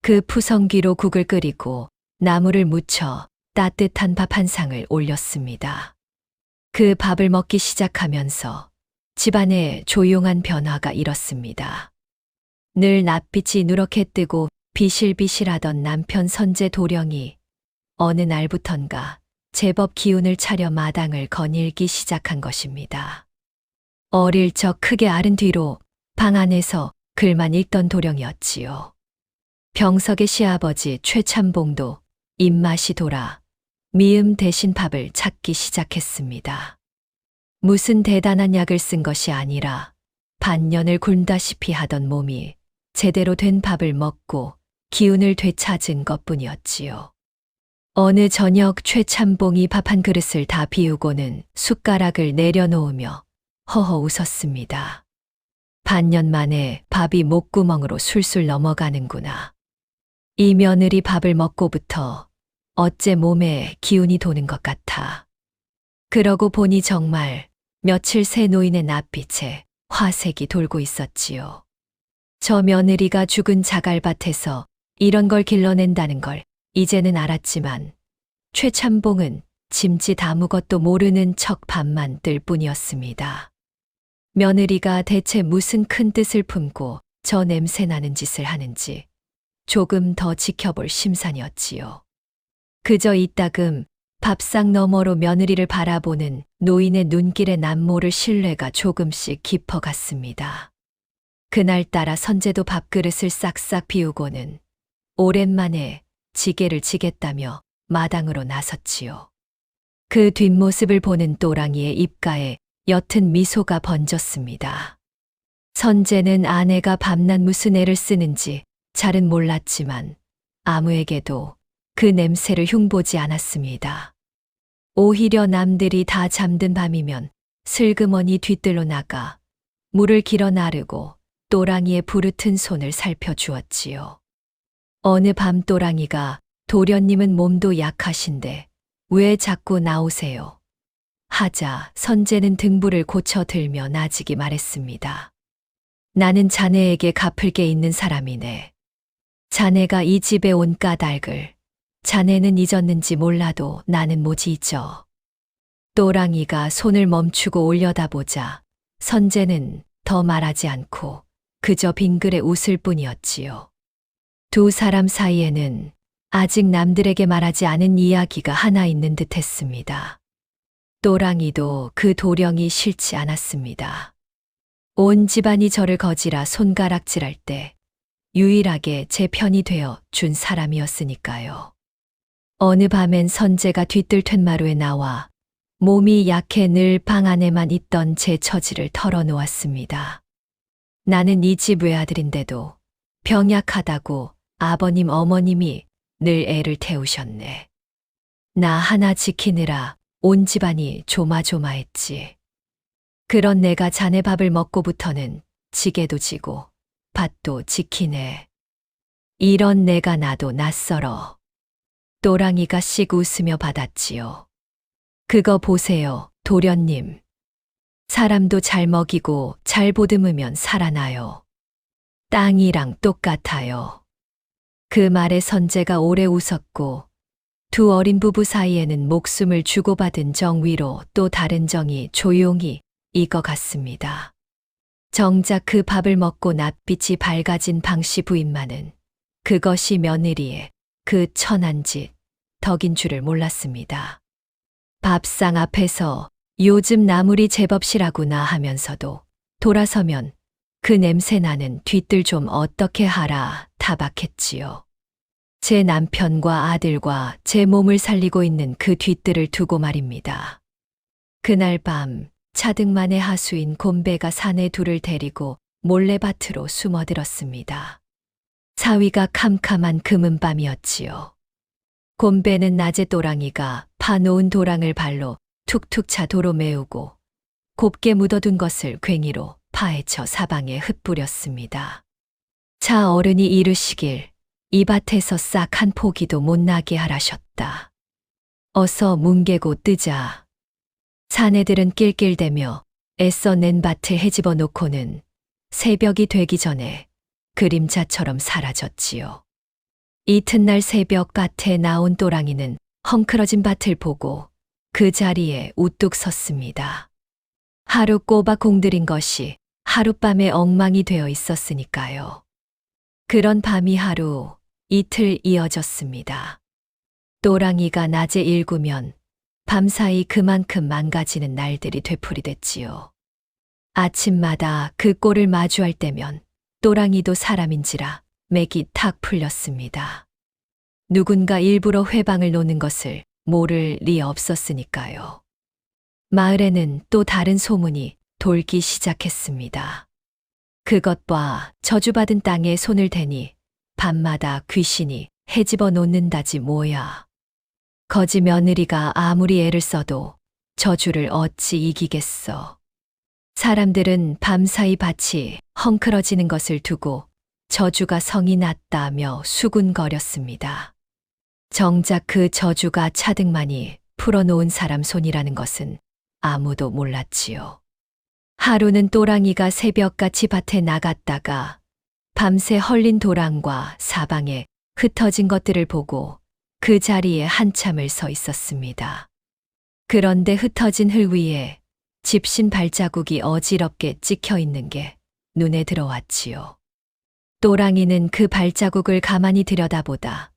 그 푸성귀로 국을 끓이고 나물을 무쳐 따뜻한 밥 한 상을 올렸습니다. 그 밥을 먹기 시작하면서 집안에 조용한 변화가 일었습니다. 늘 낯빛이 누렇게 뜨고 비실비실하던 남편 선제 도령이 어느 날부턴가 제법 기운을 차려 마당을 거닐기 시작한 것입니다. 어릴 적 크게 앓은 뒤로 방 안에서 글만 읽던 도령이었지요. 병석의 시아버지 최참봉도 입맛이 돌아 미음 대신 밥을 찾기 시작했습니다. 무슨 대단한 약을 쓴 것이 아니라 반년을 굶다시피 하던 몸이 제대로 된 밥을 먹고 기운을 되찾은 것뿐이었지요. 어느 저녁 최참봉이 밥 한 그릇을 다 비우고는 숟가락을 내려놓으며 허허 웃었습니다. 반년 만에 밥이 목구멍으로 술술 넘어가는구나. 이 며느리 밥을 먹고부터 어째 몸에 기운이 도는 것 같아. 그러고 보니 정말 며칠 새 노인의 낯빛에 화색이 돌고 있었지요. 저 며느리가 죽은 자갈밭에서 이런 걸 길러낸다는 걸 이제는 알았지만 최참봉은 짐짓 아무것도 모르는 척 밥만 뜰 뿐이었습니다. 며느리가 대체 무슨 큰 뜻을 품고 저 냄새나는 짓을 하는지 조금 더 지켜볼 심산이었지요. 그저 이따금 밥상 너머로 며느리를 바라보는 노인의 눈길의 남모를 신뢰가 조금씩 깊어갔습니다. 그날따라 선제도 밥그릇을 싹싹 비우고는 오랜만에 지게를 지겠다며 마당으로 나섰지요. 그 뒷모습을 보는 또랑이의 입가에 옅은 미소가 번졌습니다. 선제는 아내가 밤낮 무슨 애를 쓰는지 잘은 몰랐지만 아무에게도 그 냄새를 흉보지 않았습니다. 오히려 남들이 다 잠든 밤이면 슬그머니 뒤뜰로 나가 물을 길어 나르고 또랑이의 부르튼 손을 살펴주었지요. 어느 밤 또랑이가 도련님은 몸도 약하신데 왜 자꾸 나오세요? 하자 선제는 등불을 고쳐 들며 나지기 말했습니다. 나는 자네에게 갚을 게 있는 사람이네. 자네가 이 집에 온 까닭을 자네는 잊었는지 몰라도 나는 모지 잊어. 또랑이가 손을 멈추고 올려다보자 선제는 더 말하지 않고 그저 빙그레 웃을 뿐이었지요. 두 사람 사이에는 아직 남들에게 말하지 않은 이야기가 하나 있는 듯 했습니다. 또랑이도 그 도령이 싫지 않았습니다. 온 집안이 저를 거지라 손가락질할 때 유일하게 제 편이 되어 준 사람이었으니까요. 어느 밤엔 선제가 뒤뜰 툇마루에 나와 몸이 약해 늘 방 안에만 있던 제 처지를 털어놓았습니다. 나는 이 집 외아들인데도 병약하다고 아버님 어머님이 늘 애를 태우셨네. 나 하나 지키느라 온 집안이 조마조마했지. 그런 내가 자네 밥을 먹고부터는 지게도 지고 밭도 지키네. 이런 내가 나도 낯설어. 또랑이가 씩 웃으며 받았지요. 그거 보세요, 도련님. 사람도 잘 먹이고 잘 보듬으면 살아나요. 땅이랑 똑같아요. 그 말에 선제가 오래 웃었고 두 어린 부부 사이에는 목숨을 주고받은 정위로 또 다른 정이 조용히 익어갔습니다. 정작 그 밥을 먹고 낯빛이 밝아진 방씨 부인만은 그것이 며느리의 그 천한 짓, 덕인 줄을 몰랐습니다. 밥상 앞에서 요즘 나물이 제법 실하구나 하면서도 돌아서면 그 냄새 나는 뒤뜰 좀 어떻게 하라 타박했지요. 제 남편과 아들과 제 몸을 살리고 있는 그 뒤뜰을 두고 말입니다. 그날 밤 차등만의 하수인 곰배가 사내 둘을 데리고 몰래 밭으로 숨어들었습니다. 사위가 캄캄한 금은밤이었지요. 곰배는 낮에 또랑이가 파놓은 도랑을 발로 툭툭 차 도로 메우고 곱게 묻어둔 것을 괭이로 파헤쳐 사방에 흩뿌렸습니다. 차 어른이 이르시길 이 밭에서 싹 한 포기도 못 나게 하라셨다. 어서 뭉개고 뜨자. 사내들은 낄낄대며 애써 낸 밭을 헤집어 놓고는 새벽이 되기 전에 그림자처럼 사라졌지요. 이튿날 새벽 밭에 나온 또랑이는 헝클어진 밭을 보고 그 자리에 우뚝 섰습니다. 하루 꼬박 공들인 것이 하룻밤에 엉망이 되어 있었으니까요. 그런 밤이 하루, 이틀 이어졌습니다. 또랑이가 낮에 일구면 밤사이 그만큼 망가지는 날들이 되풀이됐지요. 아침마다 그 꼴을 마주할 때면 또랑이도 사람인지라 맥이 탁 풀렸습니다. 누군가 일부러 회방을 놓는 것을 모를 리 없었으니까요. 마을에는 또 다른 소문이 돌기 시작했습니다. 그것과 저주받은 땅에 손을 대니 밤마다 귀신이 헤집어 놓는다지 뭐야. 거지 며느리가 아무리 애를 써도 저주를 어찌 이기겠어. 사람들은 밤사이 밭이 헝클어지는 것을 두고 저주가 성이 났다며 수군거렸습니다. 정작 그 저주가 차등만이 풀어놓은 사람 손이라는 것은 아무도 몰랐지요. 하루는 또랑이가 새벽같이 밭에 나갔다가 밤새 헐린 도랑과 사방에 흩어진 것들을 보고 그 자리에 한참을 서 있었습니다. 그런데 흩어진 흙 위에 집신 발자국이 어지럽게 찍혀 있는 게 눈에 들어왔지요. 또랑이는 그 발자국을 가만히 들여다보다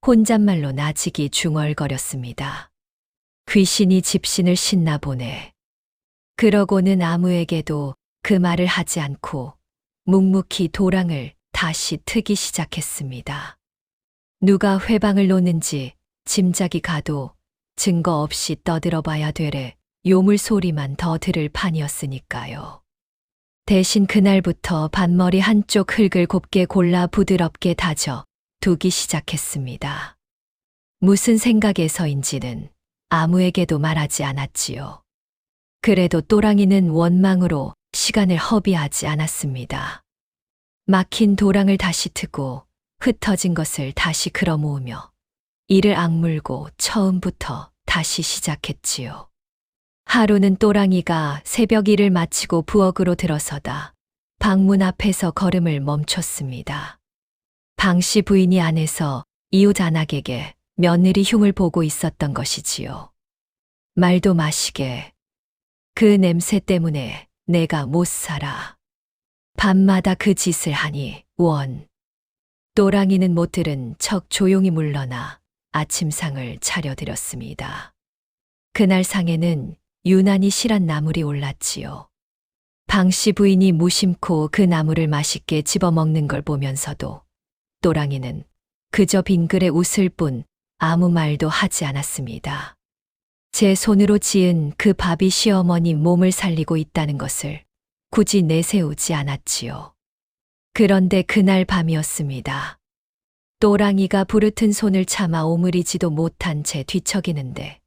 혼잣말로 나직이 중얼거렸습니다. 귀신이 집신을 싣나 보네. 그러고는 아무에게도 그 말을 하지 않고 묵묵히 도랑을 다시 트기 시작했습니다. 누가 회방을 놓는지 짐작이 가도 증거 없이 떠들어봐야 되래 요물 소리만 더 들을 판이었으니까요. 대신 그날부터 반머리 한쪽 흙을 곱게 골라 부드럽게 다져 두기 시작했습니다. 무슨 생각에서인지는 아무에게도 말하지 않았지요. 그래도 또랑이는 원망으로 시간을 허비하지 않았습니다. 막힌 도랑을 다시 트고 흩어진 것을 다시 끌어모으며 이를 악물고 처음부터 다시 시작했지요. 하루는 또랑이가 새벽 일을 마치고 부엌으로 들어서다 방문 앞에서 걸음을 멈췄습니다. 방씨 부인이 안에서 이웃 안악에게 며느리 흉을 보고 있었던 것이지요. 말도 마시게. 그 냄새 때문에 내가 못 살아. 밤마다 그 짓을 하니 원. 또랑이는 못 들은 척 조용히 물러나 아침상을 차려드렸습니다. 그날 상에는 유난히 실한 나물이 올랐지요. 방씨 부인이 무심코 그 나물을 맛있게 집어먹는 걸 보면서도 또랑이는 그저 빙그레 웃을 뿐 아무 말도 하지 않았습니다. 제 손으로 지은 그 밥이 시어머니 몸을 살리고 있다는 것을 굳이 내세우지 않았지요. 그런데 그날 밤이었습니다. 또랑이가 부르튼 손을 참아 오므리지도 못한 채 뒤척이는데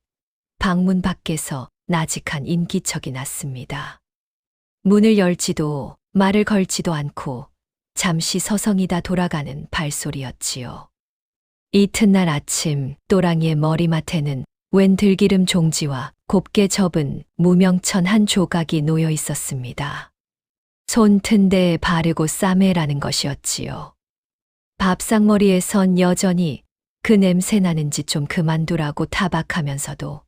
방문 밖에서 나직한 인기척이 났습니다. 문을 열지도 말을 걸지도 않고 잠시 서성이다 돌아가는 발소리였지요. 이튿날 아침 또랑이의 머리맡에는 웬 들기름 종지와 곱게 접은 무명천 한 조각이 놓여 있었습니다. 손 튼 데에 바르고 싸매라는 것이었지요. 밥상머리에선 여전히 그 냄새 나는지 좀 그만두라고 타박하면서도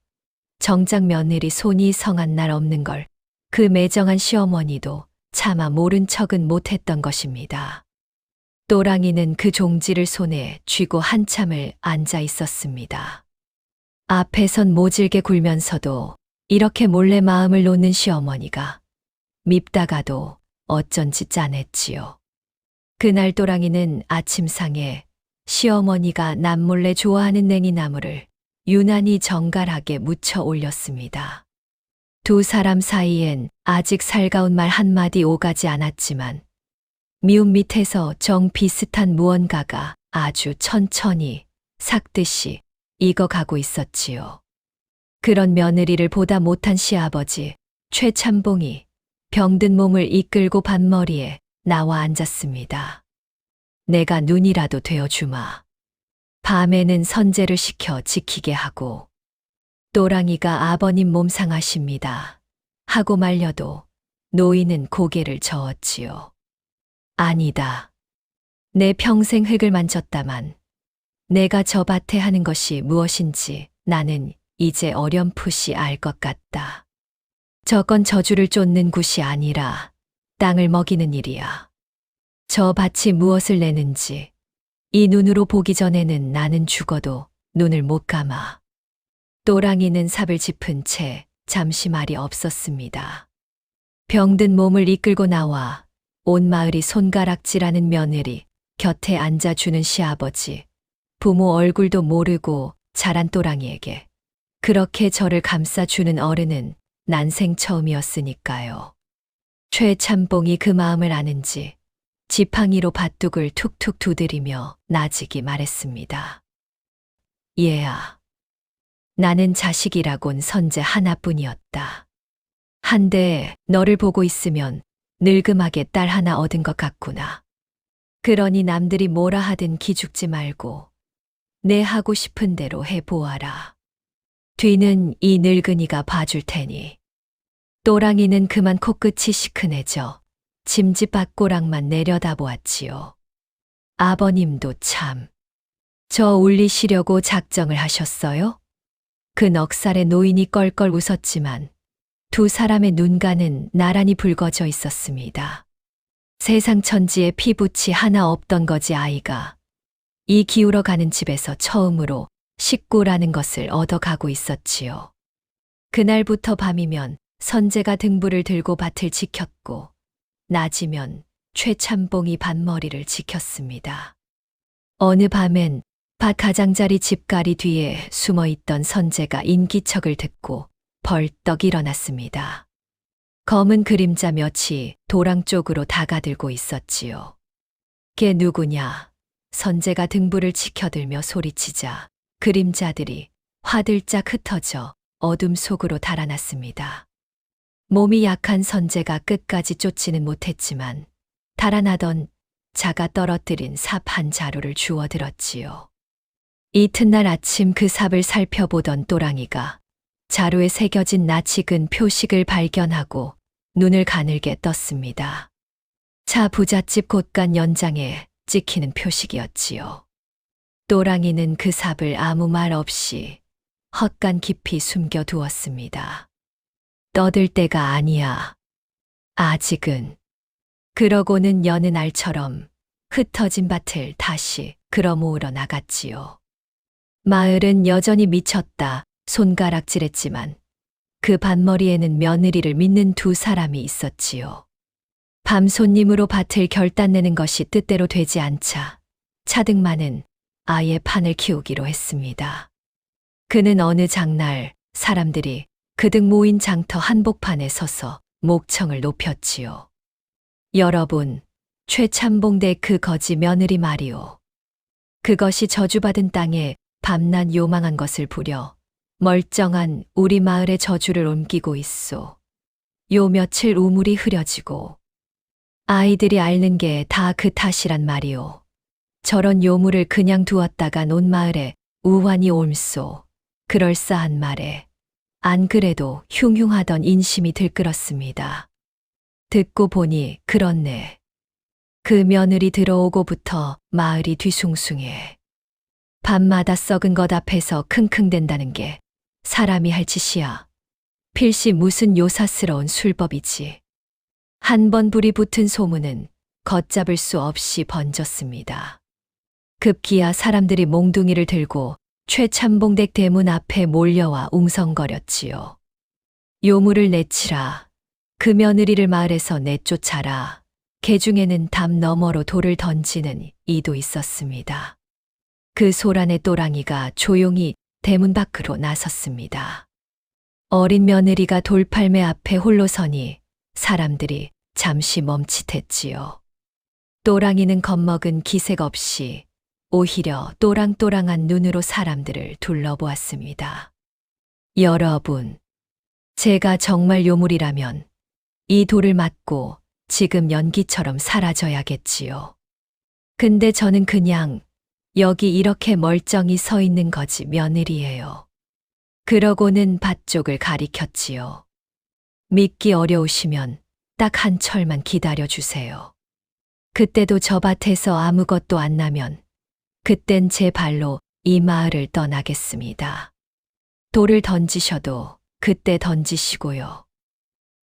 정작 며느리 손이 성한 날 없는 걸 그 매정한 시어머니도 차마 모른 척은 못했던 것입니다. 또랑이는 그 종지를 손에 쥐고 한참을 앉아 있었습니다. 앞에선 모질게 굴면서도 이렇게 몰래 마음을 놓는 시어머니가 밉다가도 어쩐지 짠했지요. 그날 또랑이는 아침상에 시어머니가 남몰래 좋아하는 냉이나물을 유난히 정갈하게 무쳐 올렸습니다. 두 사람 사이엔 아직 살가운 말 한마디 오가지 않았지만 미움 밑에서 정 비슷한 무언가가 아주 천천히 삭듯이 익어가고 있었지요. 그런 며느리를 보다 못한 시아버지 최참봉이 병든 몸을 이끌고 밭머리에 나와 앉았습니다. 내가 눈이라도 되어주마. 밤에는 선제를 시켜 지키게 하고 또랑이가 아버님 몸 상하십니다. 하고 말려도 노인은 고개를 저었지요. 아니다. 내 평생 흙을 만졌다만 내가 저 밭에 하는 것이 무엇인지 나는 이제 어렴풋이 알 것 같다. 저건 저주를 쫓는 굿이 아니라 땅을 먹이는 일이야. 저 밭이 무엇을 내는지 이 눈으로 보기 전에는 나는 죽어도 눈을 못 감아. 또랑이는 삽을 짚은 채 잠시 말이 없었습니다. 병든 몸을 이끌고 나와 온 마을이 손가락질하는 며느리 곁에 앉아주는 시아버지, 부모 얼굴도 모르고 자란 또랑이에게 그렇게 저를 감싸주는 어른은 난생 처음이었으니까요. 최참봉이 그 마음을 아는지 지팡이로 밭둑을 툭툭 두드리며 나직이 말했습니다. 얘야, 나는 자식이라곤 선제 하나뿐이었다. 한데 너를 보고 있으면 늙음하게 딸 하나 얻은 것 같구나. 그러니 남들이 뭐라 하든 기죽지 말고 내 하고 싶은 대로 해보아라. 뒤는 이 늙은이가 봐줄 테니. 또랑이는 그만 코끝이 시큰해져 짐짓밭고랑만 내려다보았지요. 아버님도 참. 저 울리시려고 작정을 하셨어요? 그 넉살의 노인이 껄껄 웃었지만 두 사람의 눈가는 나란히 붉어져 있었습니다. 세상 천지에 피부치 하나 없던 거지 아이가. 이 기울어 가는 집에서 처음으로 식구라는 것을 얻어가고 있었지요. 그날부터 밤이면 선제가 등불을 들고 밭을 지켰고 낮이면 최참봉이 밭머리를 지켰습니다. 어느 밤엔 밭 가장자리 집가리 뒤에 숨어있던 선제가 인기척을 듣고 벌떡 일어났습니다. 검은 그림자 몇이 도랑 쪽으로 다가들고 있었지요. 걔 누구냐? 선제가 등불을 치켜들며 소리치자 그림자들이 화들짝 흩어져 어둠 속으로 달아났습니다. 몸이 약한 선제가 끝까지 쫓지는 못했지만 달아나던 자가 떨어뜨린 삽 한 자루를 주워 들었지요. 이튿날 아침 그 삽을 살펴보던 또랑이가 자루에 새겨진 낯익은 표식을 발견하고 눈을 가늘게 떴습니다. 차 부잣집 곳간 연장에 찍히는 표식이었지요. 또랑이는 그 삽을 아무 말 없이 헛간 깊이 숨겨두었습니다. 떠들 때가 아니야. 아직은. 그러고는 여느 날처럼 흩어진 밭을 다시 끌어모으러 나갔지요. 마을은 여전히 미쳤다 손가락질했지만 그 밭머리에는 며느리를 믿는 두 사람이 있었지요. 밤 손님으로 밭을 결단내는 것이 뜻대로 되지 않자 차등만은 아예 판을 키우기로 했습니다. 그는 어느 장날 사람들이 그득 모인 장터 한복판에 서서 목청을 높였지요. 여러분, 최참봉대 그 거지 며느리 말이오. 그것이 저주받은 땅에 밤낮 요망한 것을 부려 멀쩡한 우리 마을의 저주를 옮기고 있소. 요 며칠 우물이 흐려지고 아이들이 앓는 게 다 그 탓이란 말이오. 저런 요물을 그냥 두었다간 온 마을에 우환이 옴소. 그럴싸한 말에 안 그래도 흉흉하던 인심이 들끓었습니다. 듣고 보니 그렇네. 그 며느리 들어오고부터 마을이 뒤숭숭해. 밤마다 썩은 것 앞에서 킁킁댄다는 게 사람이 할 짓이야. 필시 무슨 요사스러운 술법이지. 한 번 불이 붙은 소문은 걷잡을 수 없이 번졌습니다. 급기야 사람들이 몽둥이를 들고 최참봉댁 대문 앞에 몰려와 웅성거렸지요. 요물을 내치라. 그 며느리를 마을에서 내쫓아라. 개 중에는 담 너머로 돌을 던지는 이도 있었습니다. 그 소란의 또랑이가 조용히 대문 밖으로 나섰습니다. 어린 며느리가 돌팔매 앞에 홀로 서니 사람들이 잠시 멈칫했지요. 또랑이는 겁먹은 기색 없이 오히려 또랑또랑한 눈으로 사람들을 둘러보았습니다. 여러분, 제가 정말 요물이라면 이 돌을 맞고 지금 연기처럼 사라져야겠지요. 근데 저는 그냥 여기 이렇게 멀쩡히 서 있는 거지 며느리예요. 그러고는 밭 쪽을 가리켰지요. 믿기 어려우시면 딱 한 철만 기다려 주세요. 그때도 저 밭에서 아무것도 안 나면 그땐 제 발로 이 마을을 떠나겠습니다. 돌을 던지셔도 그때 던지시고요.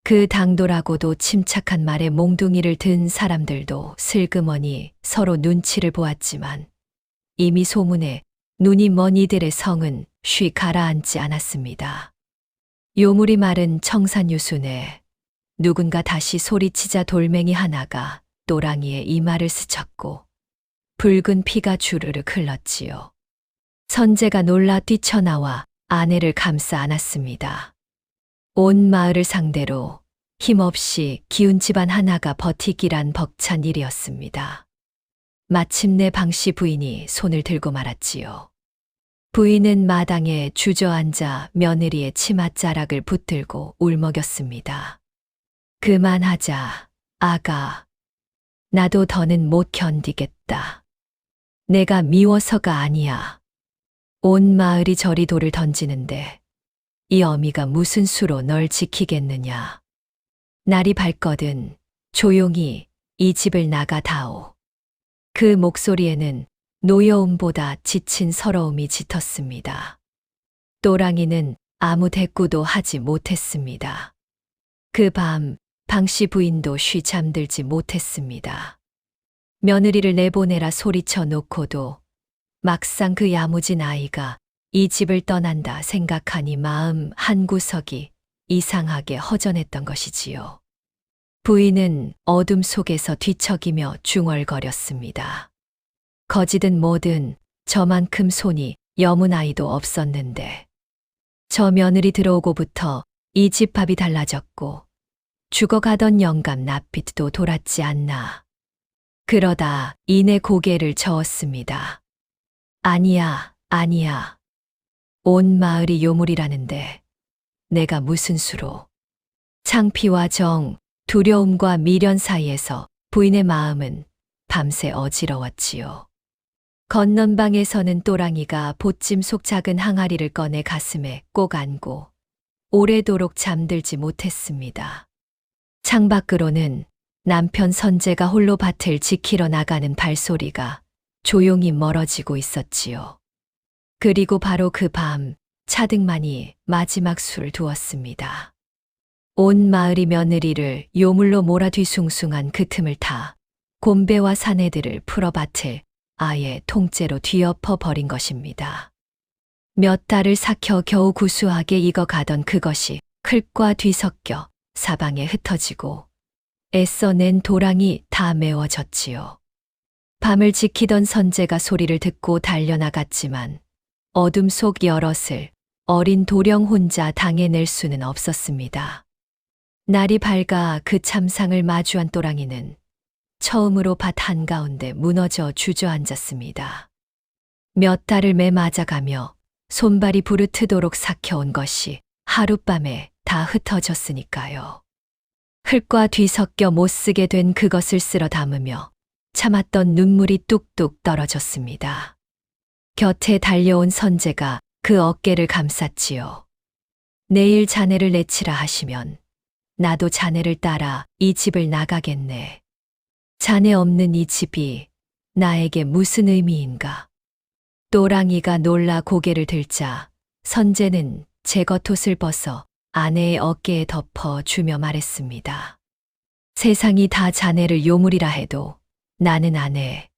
그 당돌하고도 침착한 말에 몽둥이를 든 사람들도 슬그머니 서로 눈치를 보았지만 이미 소문에 눈이 먼 이들의 성은 쉬 가라앉지 않았습니다. 요물이 마른 청산유순에 누군가 다시 소리치자 돌멩이 하나가 또랑이의 이마를 스쳤고 붉은 피가 주르륵 흘렀지요. 선재가 놀라 뛰쳐나와 아내를 감싸 안았습니다. 온 마을을 상대로 힘없이 기운 집안 하나가 버티기란 벅찬 일이었습니다. 마침내 방씨 부인이 손을 들고 말았지요. 부인은 마당에 주저앉아 며느리의 치맛자락을 붙들고 울먹였습니다. 그만하자, 아가. 나도 더는 못 견디겠다. 내가 미워서가 아니야. 온 마을이 저리 돌을 던지는데 이 어미가 무슨 수로 널 지키겠느냐. 날이 밝거든 조용히 이 집을 나가다오. 그 목소리에는 노여움보다 지친 서러움이 짙었습니다. 또랑이는 아무 대꾸도 하지 못했습니다. 그 밤 방씨 부인도 쉬 잠들지 못했습니다. 며느리를 내보내라 소리쳐 놓고도 막상 그 야무진 아이가 이 집을 떠난다 생각하니 마음 한구석이 이상하게 허전했던 것이지요. 부인은 어둠 속에서 뒤척이며 중얼거렸습니다. 거지든 뭐든 저만큼 손이 여문 아이도 없었는데 저 며느리 들어오고부터 이 집 밥이 달라졌고 죽어가던 영감 납빛도 돌았지 않나. 그러다 이내 고개를 저었습니다. 아니야, 아니야. 온 마을이 요물이라는데 내가 무슨 수로. 창피와 정, 두려움과 미련 사이에서 부인의 마음은 밤새 어지러웠지요. 건넌방에서는 또랑이가 보찜 속 작은 항아리를 꺼내 가슴에 꼭 안고 오래도록 잠들지 못했습니다. 창밖으로는 남편 선재가 홀로 밭을 지키러 나가는 발소리가 조용히 멀어지고 있었지요. 그리고 바로 그 밤 차등만이 마지막 수를 두었습니다. 온 마을이 며느리를 요물로 몰아 뒤숭숭한 그 틈을 타 곰배와 사내들을 풀어 밭을 아예 통째로 뒤엎어 버린 것입니다. 몇 달을 삭혀 겨우 구수하게 익어가던 그것이 클과 뒤섞여 사방에 흩어지고 애써 낸 도랑이 다 메워졌지요. 밤을 지키던 선재가 소리를 듣고 달려나갔지만 어둠 속 여럿을 어린 도령 혼자 당해낼 수는 없었습니다. 날이 밝아 그 참상을 마주한 또랑이는 처음으로 밭 한가운데 무너져 주저앉았습니다. 몇 달을 매맞아가며 손발이 부르트도록 삭혀온 것이 하룻밤에 다 흩어졌으니까요. 흙과 뒤섞여 못쓰게 된 그것을 쓸어 담으며 참았던 눈물이 뚝뚝 떨어졌습니다. 곁에 달려온 선재가 그 어깨를 감쌌지요. 내일 자네를 내치라 하시면 나도 자네를 따라 이 집을 나가겠네. 자네 없는 이 집이 나에게 무슨 의미인가. 또랑이가 놀라 고개를 들자 선재는 제 겉옷을 벗어 아내의 어깨에 덮어 주며 말했습니다. 세상이 다 자네를 요물이라 해도 나는 아내.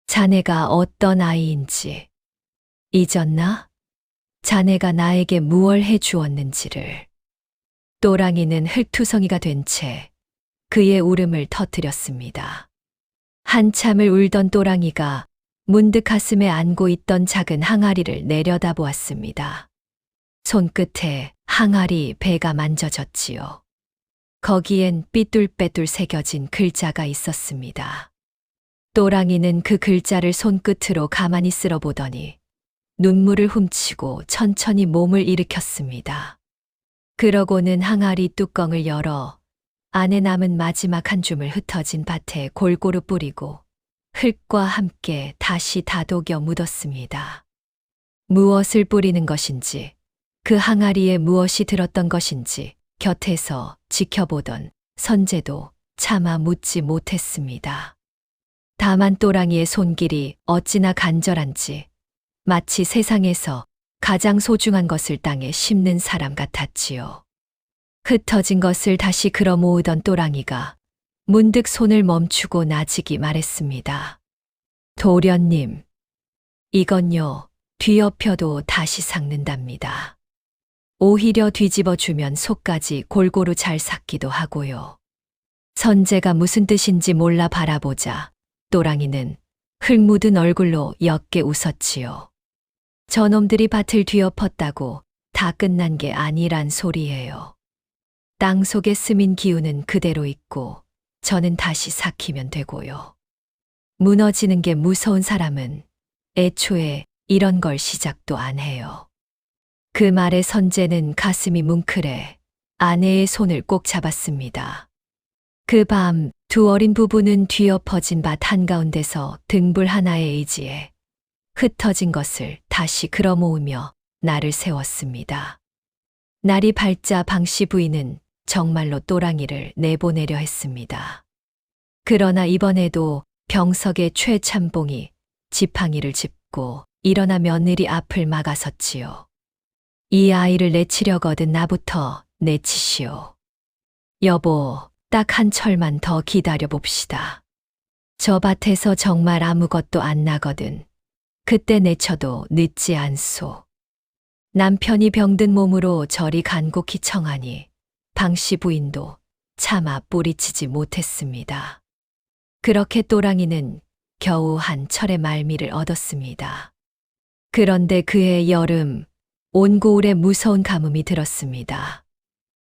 자네가 어떤 아이인지 잊었나? 자네가 나에게 무얼 해 주었는지를. 또랑이는 흙투성이가 된 채 그의 울음을 터뜨렸습니다. 한참을 울던 또랑이가 문득 가슴에 안고 있던 작은 항아리를 내려다보았습니다. 손끝에 항아리 배가 만져졌지요. 거기엔 삐뚤빼뚤 새겨진 글자가 있었습니다. 또랑이는 그 글자를 손끝으로 가만히 쓸어보더니 눈물을 훔치고 천천히 몸을 일으켰습니다. 그러고는 항아리 뚜껑을 열어 안에 남은 마지막 한 줌을 흩어진 밭에 골고루 뿌리고 흙과 함께 다시 다독여 묻었습니다. 무엇을 뿌리는 것인지, 그 항아리에 무엇이 들었던 것인지 곁에서 지켜보던 선재도 차마 묻지 못했습니다. 다만 또랑이의 손길이 어찌나 간절한지 마치 세상에서 가장 소중한 것을 땅에 심는 사람 같았지요. 흩어진 것을 다시 끌어 모으던 또랑이가 문득 손을 멈추고 나직이 말했습니다. 도련님, 이건요, 뒤엎여도 다시 삭는답니다. 오히려 뒤집어 주면 속까지 골고루 잘 삭기도 하고요. 선재가 무슨 뜻인지 몰라 바라보자 또랑이는 흙 묻은 얼굴로 옅게 웃었지요. 저놈들이 밭을 뒤엎었다고 다 끝난 게 아니란 소리예요. 땅 속에 스민 기운은 그대로 있고 저는 다시 삭히면 되고요. 무너지는 게 무서운 사람은 애초에 이런 걸 시작도 안 해요. 그 말에 선재는 가슴이 뭉클해 아내의 손을 꼭 잡았습니다. 그 밤 두 어린 부부는 뒤엎어진 밭 한가운데서 등불 하나에 의지해 흩어진 것을 다시 끌어 모으며 날을 세웠습니다. 날이 밝자 방씨 부인은 정말로 또랑이를 내보내려 했습니다. 그러나 이번에도 병석의 최참봉이 지팡이를 짚고 일어나 며느리 앞을 막아섰지요. 이 아이를 내치려거든 나부터 내치시오. 여보, 딱 한 철만 더 기다려 봅시다. 저 밭에서 정말 아무것도 안 나거든. 그때 내쳐도 늦지 않소. 남편이 병든 몸으로 저리 간곡히 청하니 방씨 부인도 차마 뿌리치지 못했습니다. 그렇게 또랑이는 겨우 한 철의 말미를 얻었습니다. 그런데 그해 여름, 온 고을에 무서운 가뭄이 들었습니다.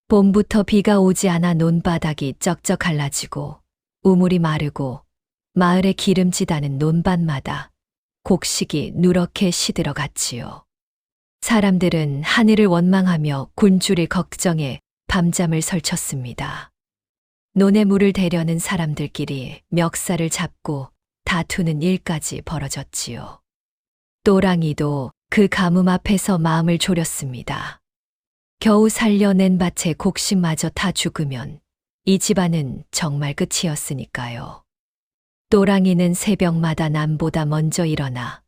봄부터 비가 오지 않아 논바닥이 쩍쩍 갈라지고 우물이 마르고 마을에 기름지다는 논밭마다 곡식이 누렇게 시들어갔지요. 사람들은 하늘을 원망하며 굶주릴 걱정에 밤잠을 설쳤습니다. 논에 물을 대려는 사람들끼리 멱살을 잡고 다투는 일까지 벌어졌지요. 또랑이도 그 가뭄 앞에서 마음을 졸였습니다. 겨우 살려낸 밭에 곡식마저 다 죽으면 이 집안은 정말 끝이었으니까요. 또랑이는 새벽마다 남보다 먼저 일어나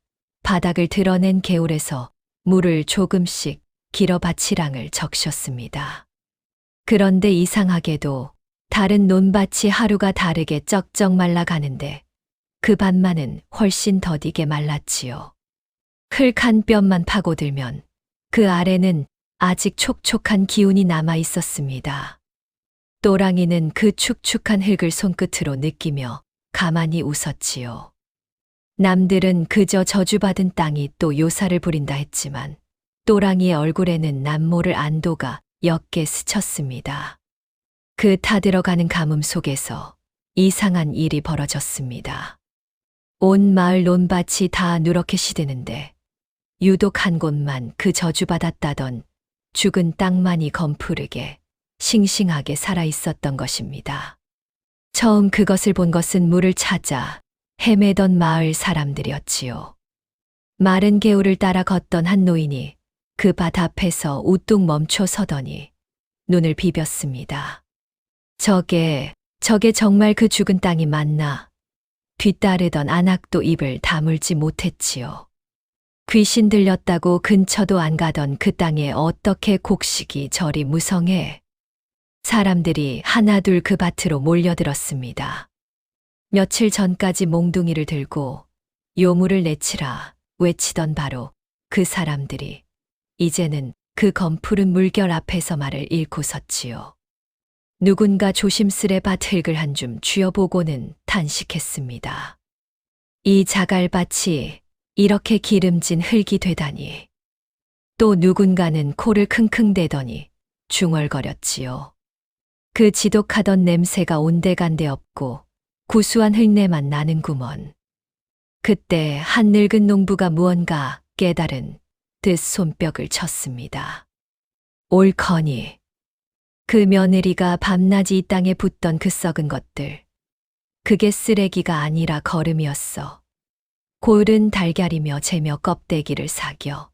바닥을 드러낸 개울에서 물을 조금씩 길어 밭이랑을 적셨습니다. 그런데 이상하게도 다른 논밭이 하루가 다르게 쩍쩍 말라가는데 그 밭만은 훨씬 더디게 말랐지요. 흙 한 뼘만 파고들면 그 아래는 아직 촉촉한 기운이 남아 있었습니다. 또랑이는 그 축축한 흙을 손끝으로 느끼며 가만히 웃었지요. 남들은 그저 저주받은 땅이 또 요사를 부린다 했지만 또랑이의 얼굴에는 남모를 안도가 옅게 스쳤습니다. 그 타들어가는 가뭄 속에서 이상한 일이 벌어졌습니다. 온 마을 논밭이 다 누렇게 시드는데 유독 한 곳만 그 저주받았다던 죽은 땅만이 검푸르게 싱싱하게 살아있었던 것입니다. 처음 그것을 본 것은 물을 찾아 헤매던 마을 사람들이었지요. 마른 개울을 따라 걷던 한 노인이 그 밭 앞에서 우뚝 멈춰 서더니 눈을 비볐습니다. 저게 정말 그 죽은 땅이 맞나? 뒤따르던 안악도 입을 다물지 못했지요. 귀신 들렸다고 근처도 안 가던 그 땅에 어떻게 곡식이 저리 무성해? 사람들이 하나둘 그 밭으로 몰려들었습니다. 며칠 전까지 몽둥이를 들고 요물을 내치라 외치던 바로 그 사람들이 이제는 그 검푸른 물결 앞에서 말을 잃고 섰지요. 누군가 조심스레 밭 흙을 한 줌 쥐어보고는 탄식했습니다. 이 자갈밭이 이렇게 기름진 흙이 되다니. 또 누군가는 코를 킁킁대더니 중얼거렸지요. 그 지독하던 냄새가 온데간데 없고 구수한 흙내만 나는구먼. 그때 한 늙은 농부가 무언가 깨달은 듯 손뼉을 쳤습니다. 옳거니 그 며느리가 밤낮이 이 땅에 붙던 그 썩은 것들, 그게 쓰레기가 아니라 거름이었어. 고른 달걀이며 재며 껍데기를 사겨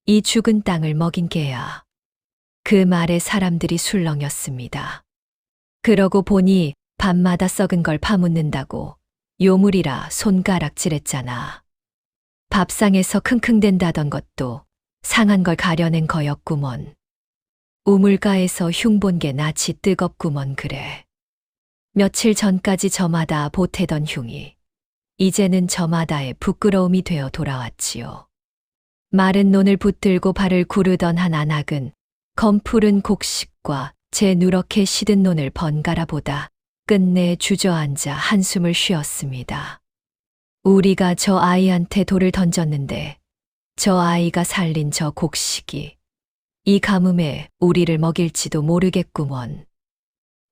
이 죽은 땅을 먹인 개야. 그 말에 사람들이 술렁였습니다. 그러고 보니 밤마다 썩은 걸 파묻는다고 요물이라 손가락질했잖아. 밥상에서 킁킁댄다던 것도 상한 걸 가려낸 거였구먼. 우물가에서 흉본 게 낯이 뜨겁구먼 그래. 며칠 전까지 저마다 보태던 흉이 이제는 저마다의 부끄러움이 되어 돌아왔지요. 마른 논을 붙들고 발을 구르던 한 안악은 검푸른 곡식과 제 누렇게 시든 논을 번갈아 보다 끝내 주저앉아 한숨을 쉬었습니다. 우리가 저 아이한테 돌을 던졌는데 저 아이가 살린 저 곡식이 이 가뭄에 우리를 먹일지도 모르겠구먼.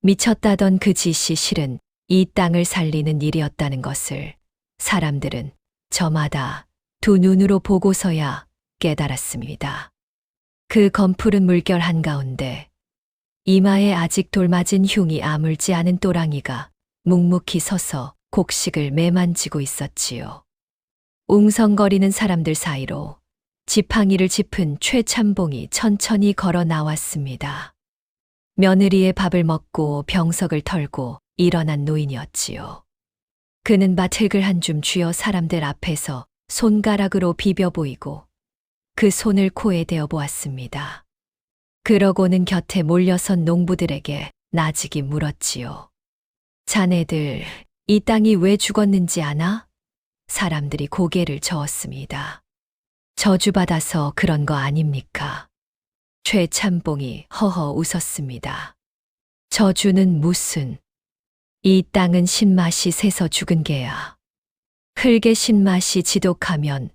미쳤다던 그 짓이 실은 이 땅을 살리는 일이었다는 것을 사람들은 저마다 두 눈으로 보고서야 깨달았습니다. 그 검푸른 물결 한가운데 이마에 아직 돌맞은 흉이 아물지 않은 또랑이가 묵묵히 서서 곡식을 매만지고 있었지요. 웅성거리는 사람들 사이로 지팡이를 짚은 최참봉이 천천히 걸어 나왔습니다. 며느리의 밥을 먹고 병석을 털고 일어난 노인이었지요. 그는 밭흙을 한 줌 쥐어 사람들 앞에서 손가락으로 비벼 보이고 그 손을 코에 대어 보았습니다. 그러고는 곁에 몰려선 농부들에게 나직이 물었지요. 자네들, 이 땅이 왜 죽었는지 아나? 사람들이 고개를 저었습니다. 저주받아서 그런 거 아닙니까? 최참봉이 허허 웃었습니다. 저주는 무슨? 이 땅은 신맛이 새서 죽은 게야. 흙의 신맛이 지독하면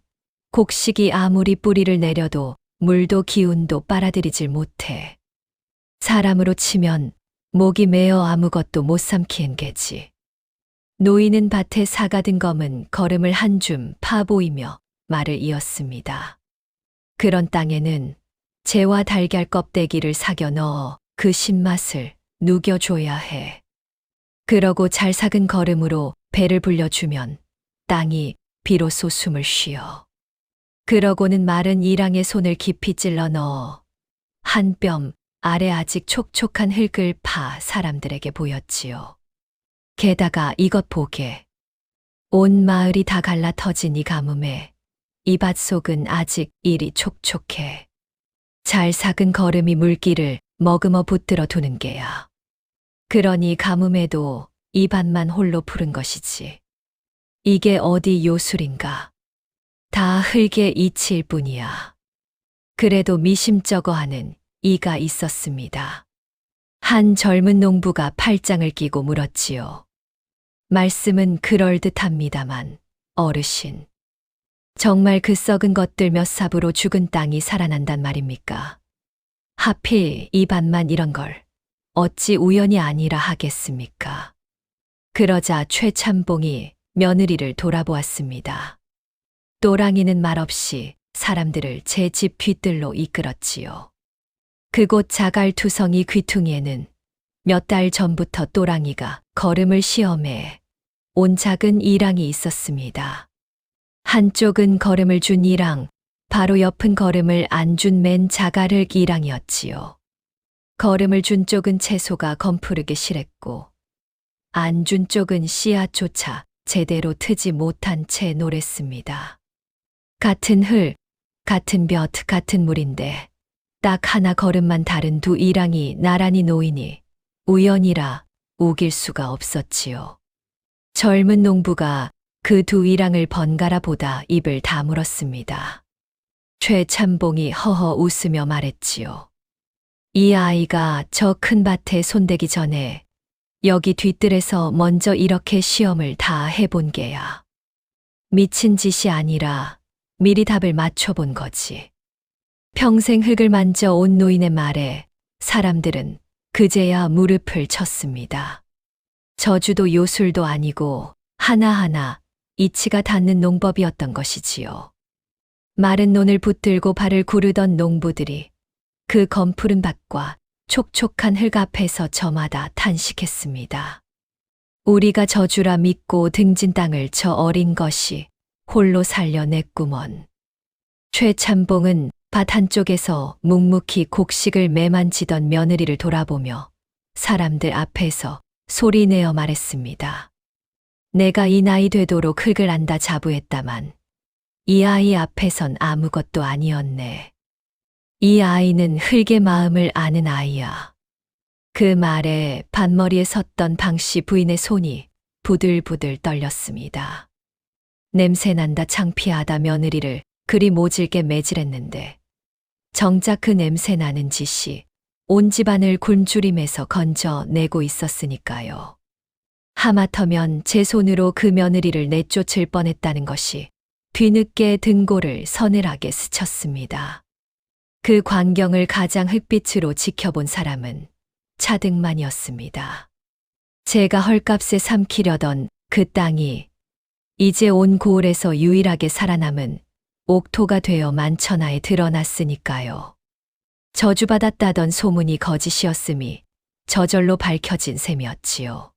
곡식이 아무리 뿌리를 내려도 물도 기운도 빨아들이질 못해. 사람으로 치면 목이 메어 아무것도 못 삼키는 게지. 노인은 밭에 사가든 검은 거름을 한 줌 파 보이며 말을 이었습니다. 그런 땅에는 재와 달걀 껍데기를 사겨 넣어 그 신맛을 누겨줘야 해. 그러고 잘 삭은 거름으로 배를 불려주면 땅이 비로소 숨을 쉬어. 그러고는 마른 이랑의 손을 깊이 찔러 넣어 한 뼘 아래 아직 촉촉한 흙을 파 사람들에게 보였지요. 게다가 이것 보게. 온 마을이 다 갈라 터진 이 가뭄에 이 밭 속은 아직 이리 촉촉해. 잘 삭은 거름이 물기를 머금어 붙들어 두는 게야. 그러니 가뭄에도 이 밭만 홀로 푸른 것이지. 이게 어디 요술인가. 다 흙의 이치일 뿐이야. 그래도 미심쩍어하는 이가 있었습니다. 한 젊은 농부가 팔짱을 끼고 물었지요. 말씀은 그럴듯합니다만 어르신, 정말 그 썩은 것들 몇 삽으로 죽은 땅이 살아난단 말입니까? 하필 이 밭만 이런 걸 어찌 우연이 아니라 하겠습니까? 그러자 최참봉이 며느리를 돌아보았습니다. 또랑이는 말없이 사람들을 제 집 뒤뜰로 이끌었지요. 그곳 자갈투성이 귀퉁이에는 몇 달 전부터 또랑이가 거름을 시험해 온 작은 이랑이 있었습니다. 한쪽은 거름을 준 이랑, 바로 옆은 거름을 안 준 맨 자갈흙 이랑이었지요. 거름을 준 쪽은 채소가 검푸르게 실했고 안 준 쪽은 씨앗조차 제대로 트지 못한 채 노랬습니다. 같은 흙, 같은 볕, 같은 물인데 딱 하나 거름만 다른 두 이랑이 나란히 놓이니 우연이라 우길 수가 없었지요. 젊은 농부가 그 두 이랑을 번갈아 보다 입을 다물었습니다. 최참봉이 허허 웃으며 말했지요. 이 아이가 저 큰 밭에 손대기 전에 여기 뒤뜰에서 먼저 이렇게 시험을 다 해본 게야. 미친 짓이 아니라 미리 답을 맞춰본 거지. 평생 흙을 만져 온 노인의 말에 사람들은 그제야 무릎을 쳤습니다. 저주도 요술도 아니고 하나하나 이치가 닿는 농법이었던 것이지요. 마른 논을 붙들고 발을 구르던 농부들이 그 검푸른 밭과 촉촉한 흙 앞에서 저마다 탄식했습니다. 우리가 저주라 믿고 등진 땅을 저 어린 것이 홀로 살려냈구먼. 최참봉은 밭 한쪽에서 묵묵히 곡식을 매만지던 며느리를 돌아보며 사람들 앞에서 소리내어 말했습니다. 내가 이 나이 되도록 흙을 안다 자부했다만 이 아이 앞에선 아무것도 아니었네. 이 아이는 흙의 마음을 아는 아이야. 그 말에 밭머리에 섰던 방씨 부인의 손이 부들부들 떨렸습니다. 냄새난다 창피하다 며느리를 그리 모질게 매질했는데 정작 그 냄새나는 짓이 온 집안을 굶주림에서 건져내고 있었으니까요. 하마터면 제 손으로 그 며느리를 내쫓을 뻔했다는 것이 뒤늦게 등골을 서늘하게 스쳤습니다. 그 광경을 가장 흙빛으로 지켜본 사람은 차등만이었습니다. 제가 헐값에 삼키려던 그 땅이 이제 온 고을에서 유일하게 살아남은 옥토가 되어 만천하에 드러났으니까요. 저주받았다던 소문이 거짓이었음이 저절로 밝혀진 셈이었지요.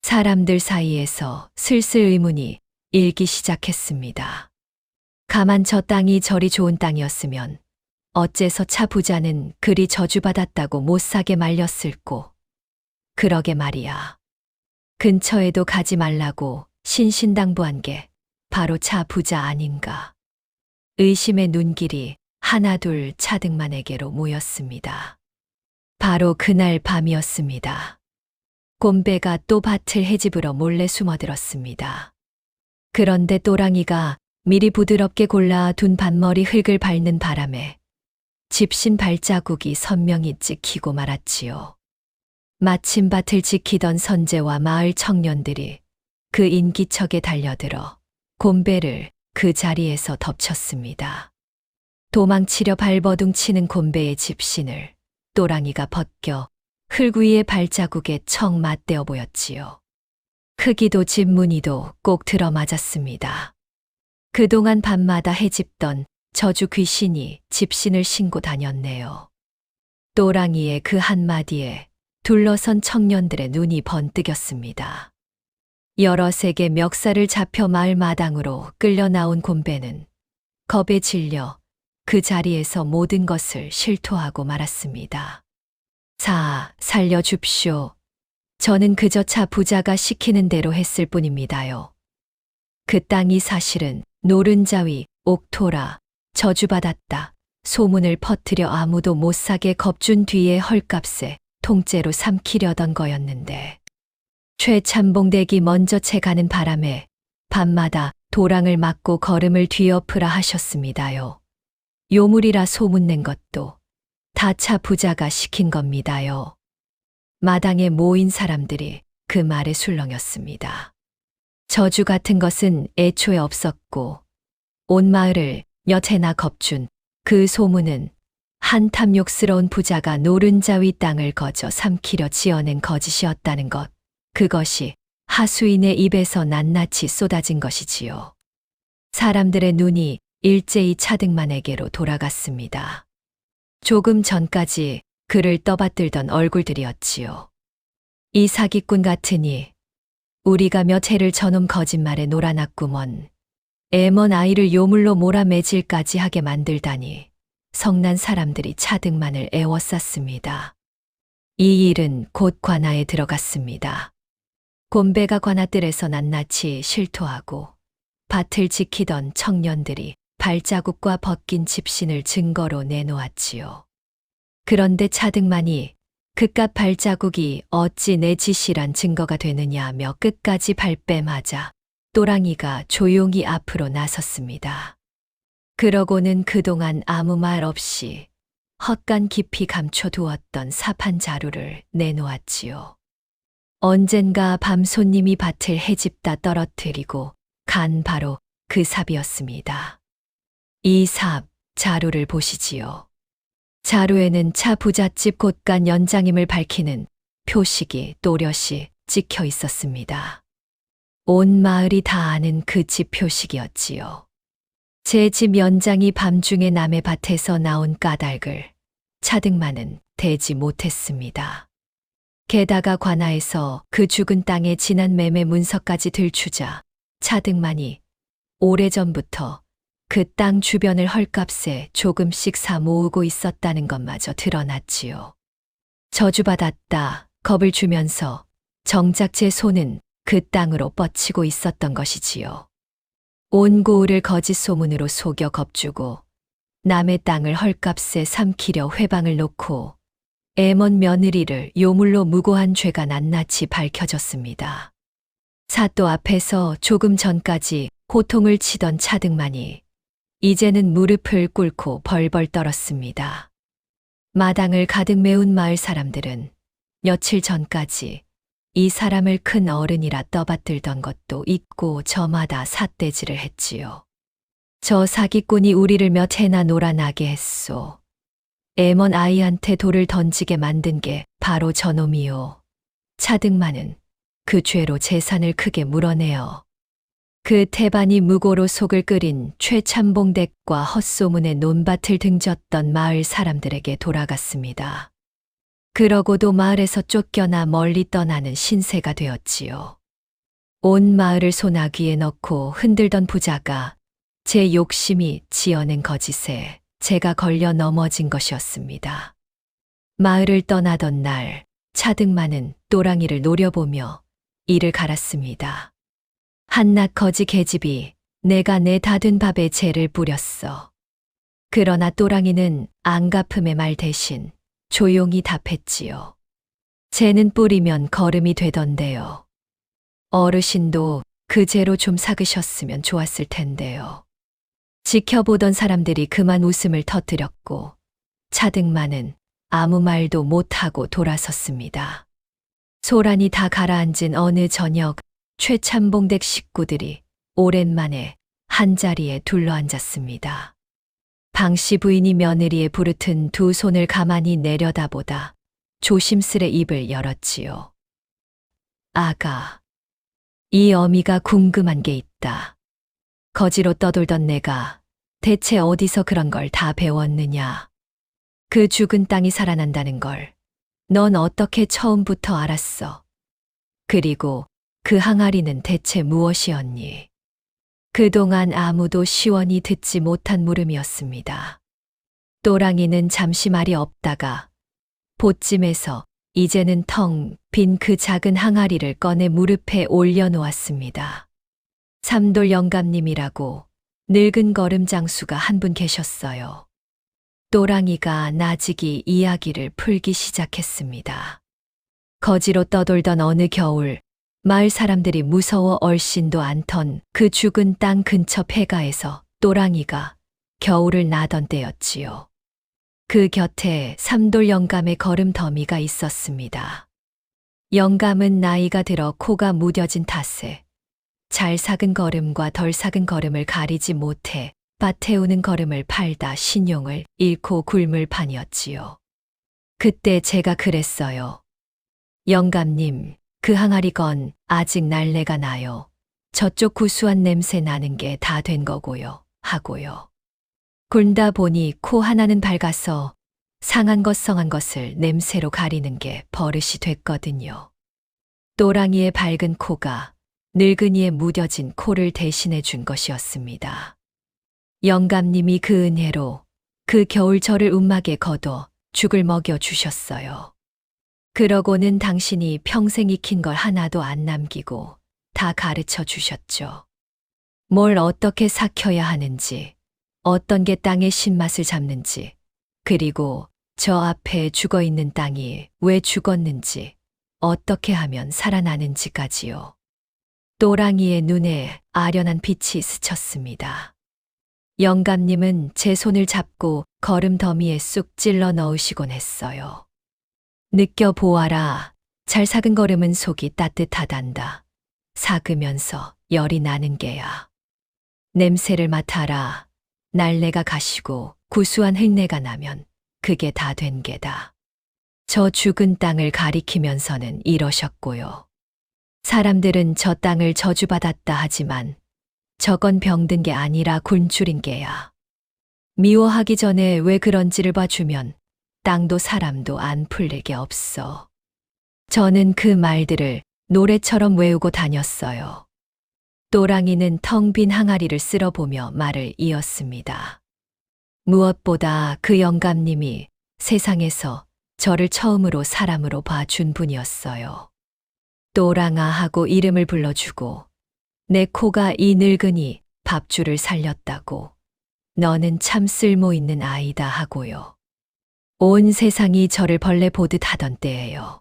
사람들 사이에서 슬슬 의문이 일기 시작했습니다. 가만 저 땅이 저리 좋은 땅이었으면 어째서 차 부자는 그리 저주받았다고 못사게 말렸을꼬. 그러게 말이야. 근처에도 가지 말라고 신신당부한 게 바로 차 부자 아닌가. 의심의 눈길이 하나둘 차등만에게로 모였습니다. 바로 그날 밤이었습니다. 곰배가 또 밭을 헤집으러 몰래 숨어들었습니다. 그런데 또랑이가 미리 부드럽게 골라 둔 밭머리 흙을 밟는 바람에 집신 발자국이 선명히 찍히고 말았지요. 마침 밭을 지키던 선제와 마을 청년들이 그 인기척에 달려들어 곰배를 그 자리에서 덮쳤습니다. 도망치려 발버둥 치는 곰배의 집신을 또랑이가 벗겨 흙 위의 발자국에 척 맞대어 보였지요. 크기도 집무늬도 꼭 들어맞았습니다. 그동안 밤마다 헤집던 저주 귀신이 집신을 신고 다녔네요. 또랑이의 그 한마디에 둘러선 청년들의 눈이 번뜩였습니다. 여럿에게 멱살을 잡혀 마을 마당으로 끌려 나온 곰배는 겁에 질려 그 자리에서 모든 것을 실토하고 말았습니다. 살려줍쇼. 저는 그저 차 부자가 시키는 대로 했을 뿐입니다요. 그 땅이 사실은 노른자위, 옥토라, 저주받았다. 소문을 퍼뜨려 아무도 못 사게 겁준 뒤에 헐값에 통째로 삼키려던 거였는데 최참봉댁이 먼저 채 가는 바람에 밤마다 도랑을 맞고 걸음을 뒤엎으라 하셨습니다요. 요물이라 소문낸 것도 다 차 부자가 시킨 겁니다요. 마당에 모인 사람들이 그 말에 술렁였습니다. 저주 같은 것은 애초에 없었고 온 마을을 몇 해나 겁준 그 소문은 한 탐욕스러운 부자가 노른자위 땅을 거저 삼키려 지어낸 거짓이었다는 것, 그것이 하수인의 입에서 낱낱이 쏟아진 것이지요. 사람들의 눈이 일제히 차등만에게로 돌아갔습니다. 조금 전까지 그를 떠받들던 얼굴들이었지요. 이 사기꾼 같으니 우리가 몇 해를 저놈 거짓말에 놀아놨구먼. 애먼 아이를 요물로 몰아매질까지 하게 만들다니 성난 사람들이 차등만을 애워쌌습니다. 이 일은 곧 관아에 들어갔습니다. 곰배가 관아뜰에서 낱낱이 실토하고 밭을 지키던 청년들이 발자국과 벗긴 집신을 증거로 내놓았지요. 그런데 차등만이 그깟 발자국이 어찌 내 짓이란 증거가 되느냐며 끝까지 발뺌하자 또랑이가 조용히 앞으로 나섰습니다. 그러고는 그동안 아무 말 없이 헛간 깊이 감춰두었던 삽한 자루를 내놓았지요. 언젠가 밤 손님이 밭을 헤집다 떨어뜨리고 간 바로 그 삽이었습니다. 이 삽, 자루를 보시지요. 자루에는 차 부잣집 곳간 연장임을 밝히는 표식이 또렷이 찍혀 있었습니다. 온 마을이 다 아는 그 집 표식이었지요. 제 집 연장이 밤중에 남의 밭에서 나온 까닭을 차등만은 대지 못했습니다. 게다가 관아에서 그 죽은 땅의 지난 매매 문서까지 들추자 차등만이 오래전부터 그 땅 주변을 헐값에 조금씩 사 모으고 있었다는 것마저 드러났지요. 저주받았다 겁을 주면서 정작 제 손은 그 땅으로 뻗치고 있었던 것이지요. 온 고을을 거짓 소문으로 속여 겁주고 남의 땅을 헐값에 삼키려 회방을 놓고 애먼 며느리를 요물로 무고한 죄가 낱낱이 밝혀졌습니다. 사또 앞에서 조금 전까지 호통을 치던 차등만이 이제는 무릎을 꿇고 벌벌 떨었습니다. 마당을 가득 메운 마을 사람들은 며칠 전까지 이 사람을 큰 어른이라 떠받들던 것도 잊고 저마다 삿대질을 했지요. 저 사기꾼이 우리를 몇 해나 놀아나게 했소. 애먼 아이한테 돌을 던지게 만든 게 바로 저놈이요. 차등만은 그 죄로 재산을 크게 물어내어 그 태반이 무고로 속을 끓인 최참봉댁과 헛소문의 논밭을 등졌던 마을 사람들에게 돌아갔습니다. 그러고도 마을에서 쫓겨나 멀리 떠나는 신세가 되었지요. 온 마을을 소나귀에 넣고 흔들던 부자가 제 욕심이 지어낸 거짓에 제가 걸려 넘어진 것이었습니다. 마을을 떠나던 날 차등만은 또랑이를 노려보며 이를 갈았습니다. 한낱 거지 계집이 내가 내 다 된 밥에 재를 뿌렸어. 그러나 또랑이는 안갚음의 말 대신 조용히 답했지요. 재는 뿌리면 거름이 되던데요. 어르신도 그 재로 좀 삭으셨으면 좋았을 텐데요. 지켜보던 사람들이 그만 웃음을 터뜨렸고 차등만은 아무 말도 못하고 돌아섰습니다. 소란이 다 가라앉은 어느 저녁 최참봉댁 식구들이 오랜만에 한자리에 둘러앉았습니다. 방씨 부인이 며느리의 부르튼 두 손을 가만히 내려다보다 조심스레 입을 열었지요. 아가, 이 어미가 궁금한 게 있다. 거지로 떠돌던 내가 대체 어디서 그런 걸 다 배웠느냐. 그 죽은 땅이 살아난다는 걸 넌 어떻게 처음부터 알았어? 그리고 그 항아리는 대체 무엇이었니? 그동안 아무도 시원히 듣지 못한 물음이었습니다. 또랑이는 잠시 말이 없다가 보찜에서 이제는 텅 빈 그 작은 항아리를 꺼내 무릎에 올려놓았습니다. 삼돌 영감님이라고 늙은 거름 장수가 한 분 계셨어요. 또랑이가 나직이 이야기를 풀기 시작했습니다. 거지로 떠돌던 어느 겨울 마을 사람들이 무서워 얼씬도 않던 그 죽은 땅 근처 폐가에서 또랑이가 겨울을 나던 때였지요. 그 곁에 삼돌 영감의 걸음더미가 있었습니다. 영감은 나이가 들어 코가 무뎌진 탓에 잘 삭은 걸음과 덜 삭은 걸음을 가리지 못해 밭에 우는 걸음을 팔다 신용을 잃고 굶을 판이었지요. 그때 제가 그랬어요. 영감님, 그 항아리건 아직 날래가 나요. 저쪽 구수한 냄새 나는 게 다 된 거고요. 하고요. 굴다 보니 코 하나는 밝아서 상한 것 성한 것을 냄새로 가리는 게 버릇이 됐거든요. 또랑이의 밝은 코가 늙은이의 무뎌진 코를 대신해 준 것이었습니다. 영감님이 그 은혜로 그 겨울 저를 움막에 거둬 죽을 먹여 주셨어요. 그러고는 당신이 평생 익힌 걸 하나도 안 남기고 다 가르쳐 주셨죠. 뭘 어떻게 삭혀야 하는지, 어떤 게 땅의 신맛을 잡는지, 그리고 저 앞에 죽어 있는 땅이 왜 죽었는지, 어떻게 하면 살아나는지까지요. 또랑이의 눈에 아련한 빛이 스쳤습니다. 영감님은 제 손을 잡고 걸음 더미에 쑥 찔러 넣으시곤 했어요. 느껴보아라. 잘 삭은 걸음은 속이 따뜻하단다. 삭으면서 열이 나는 게야. 냄새를 맡아라. 날래가 가시고 구수한 흙내가 나면 그게 다 된 게다. 저 죽은 땅을 가리키면서는 이러셨고요. 사람들은 저 땅을 저주받았다 하지만 저건 병든 게 아니라 굶주린 게야. 미워하기 전에 왜 그런지를 봐주면 땅도 사람도 안 풀릴 게 없어. 저는 그 말들을 노래처럼 외우고 다녔어요. 또랑이는 텅 빈 항아리를 쓸어보며 말을 이었습니다. 무엇보다 그 영감님이 세상에서 저를 처음으로 사람으로 봐준 분이었어요. 또랑아 하고 이름을 불러주고 내 코가 이 늙은이 밥줄을 살렸다고 너는 참 쓸모있는 아이다 하고요. 온 세상이 저를 벌레 보듯 하던 때예요.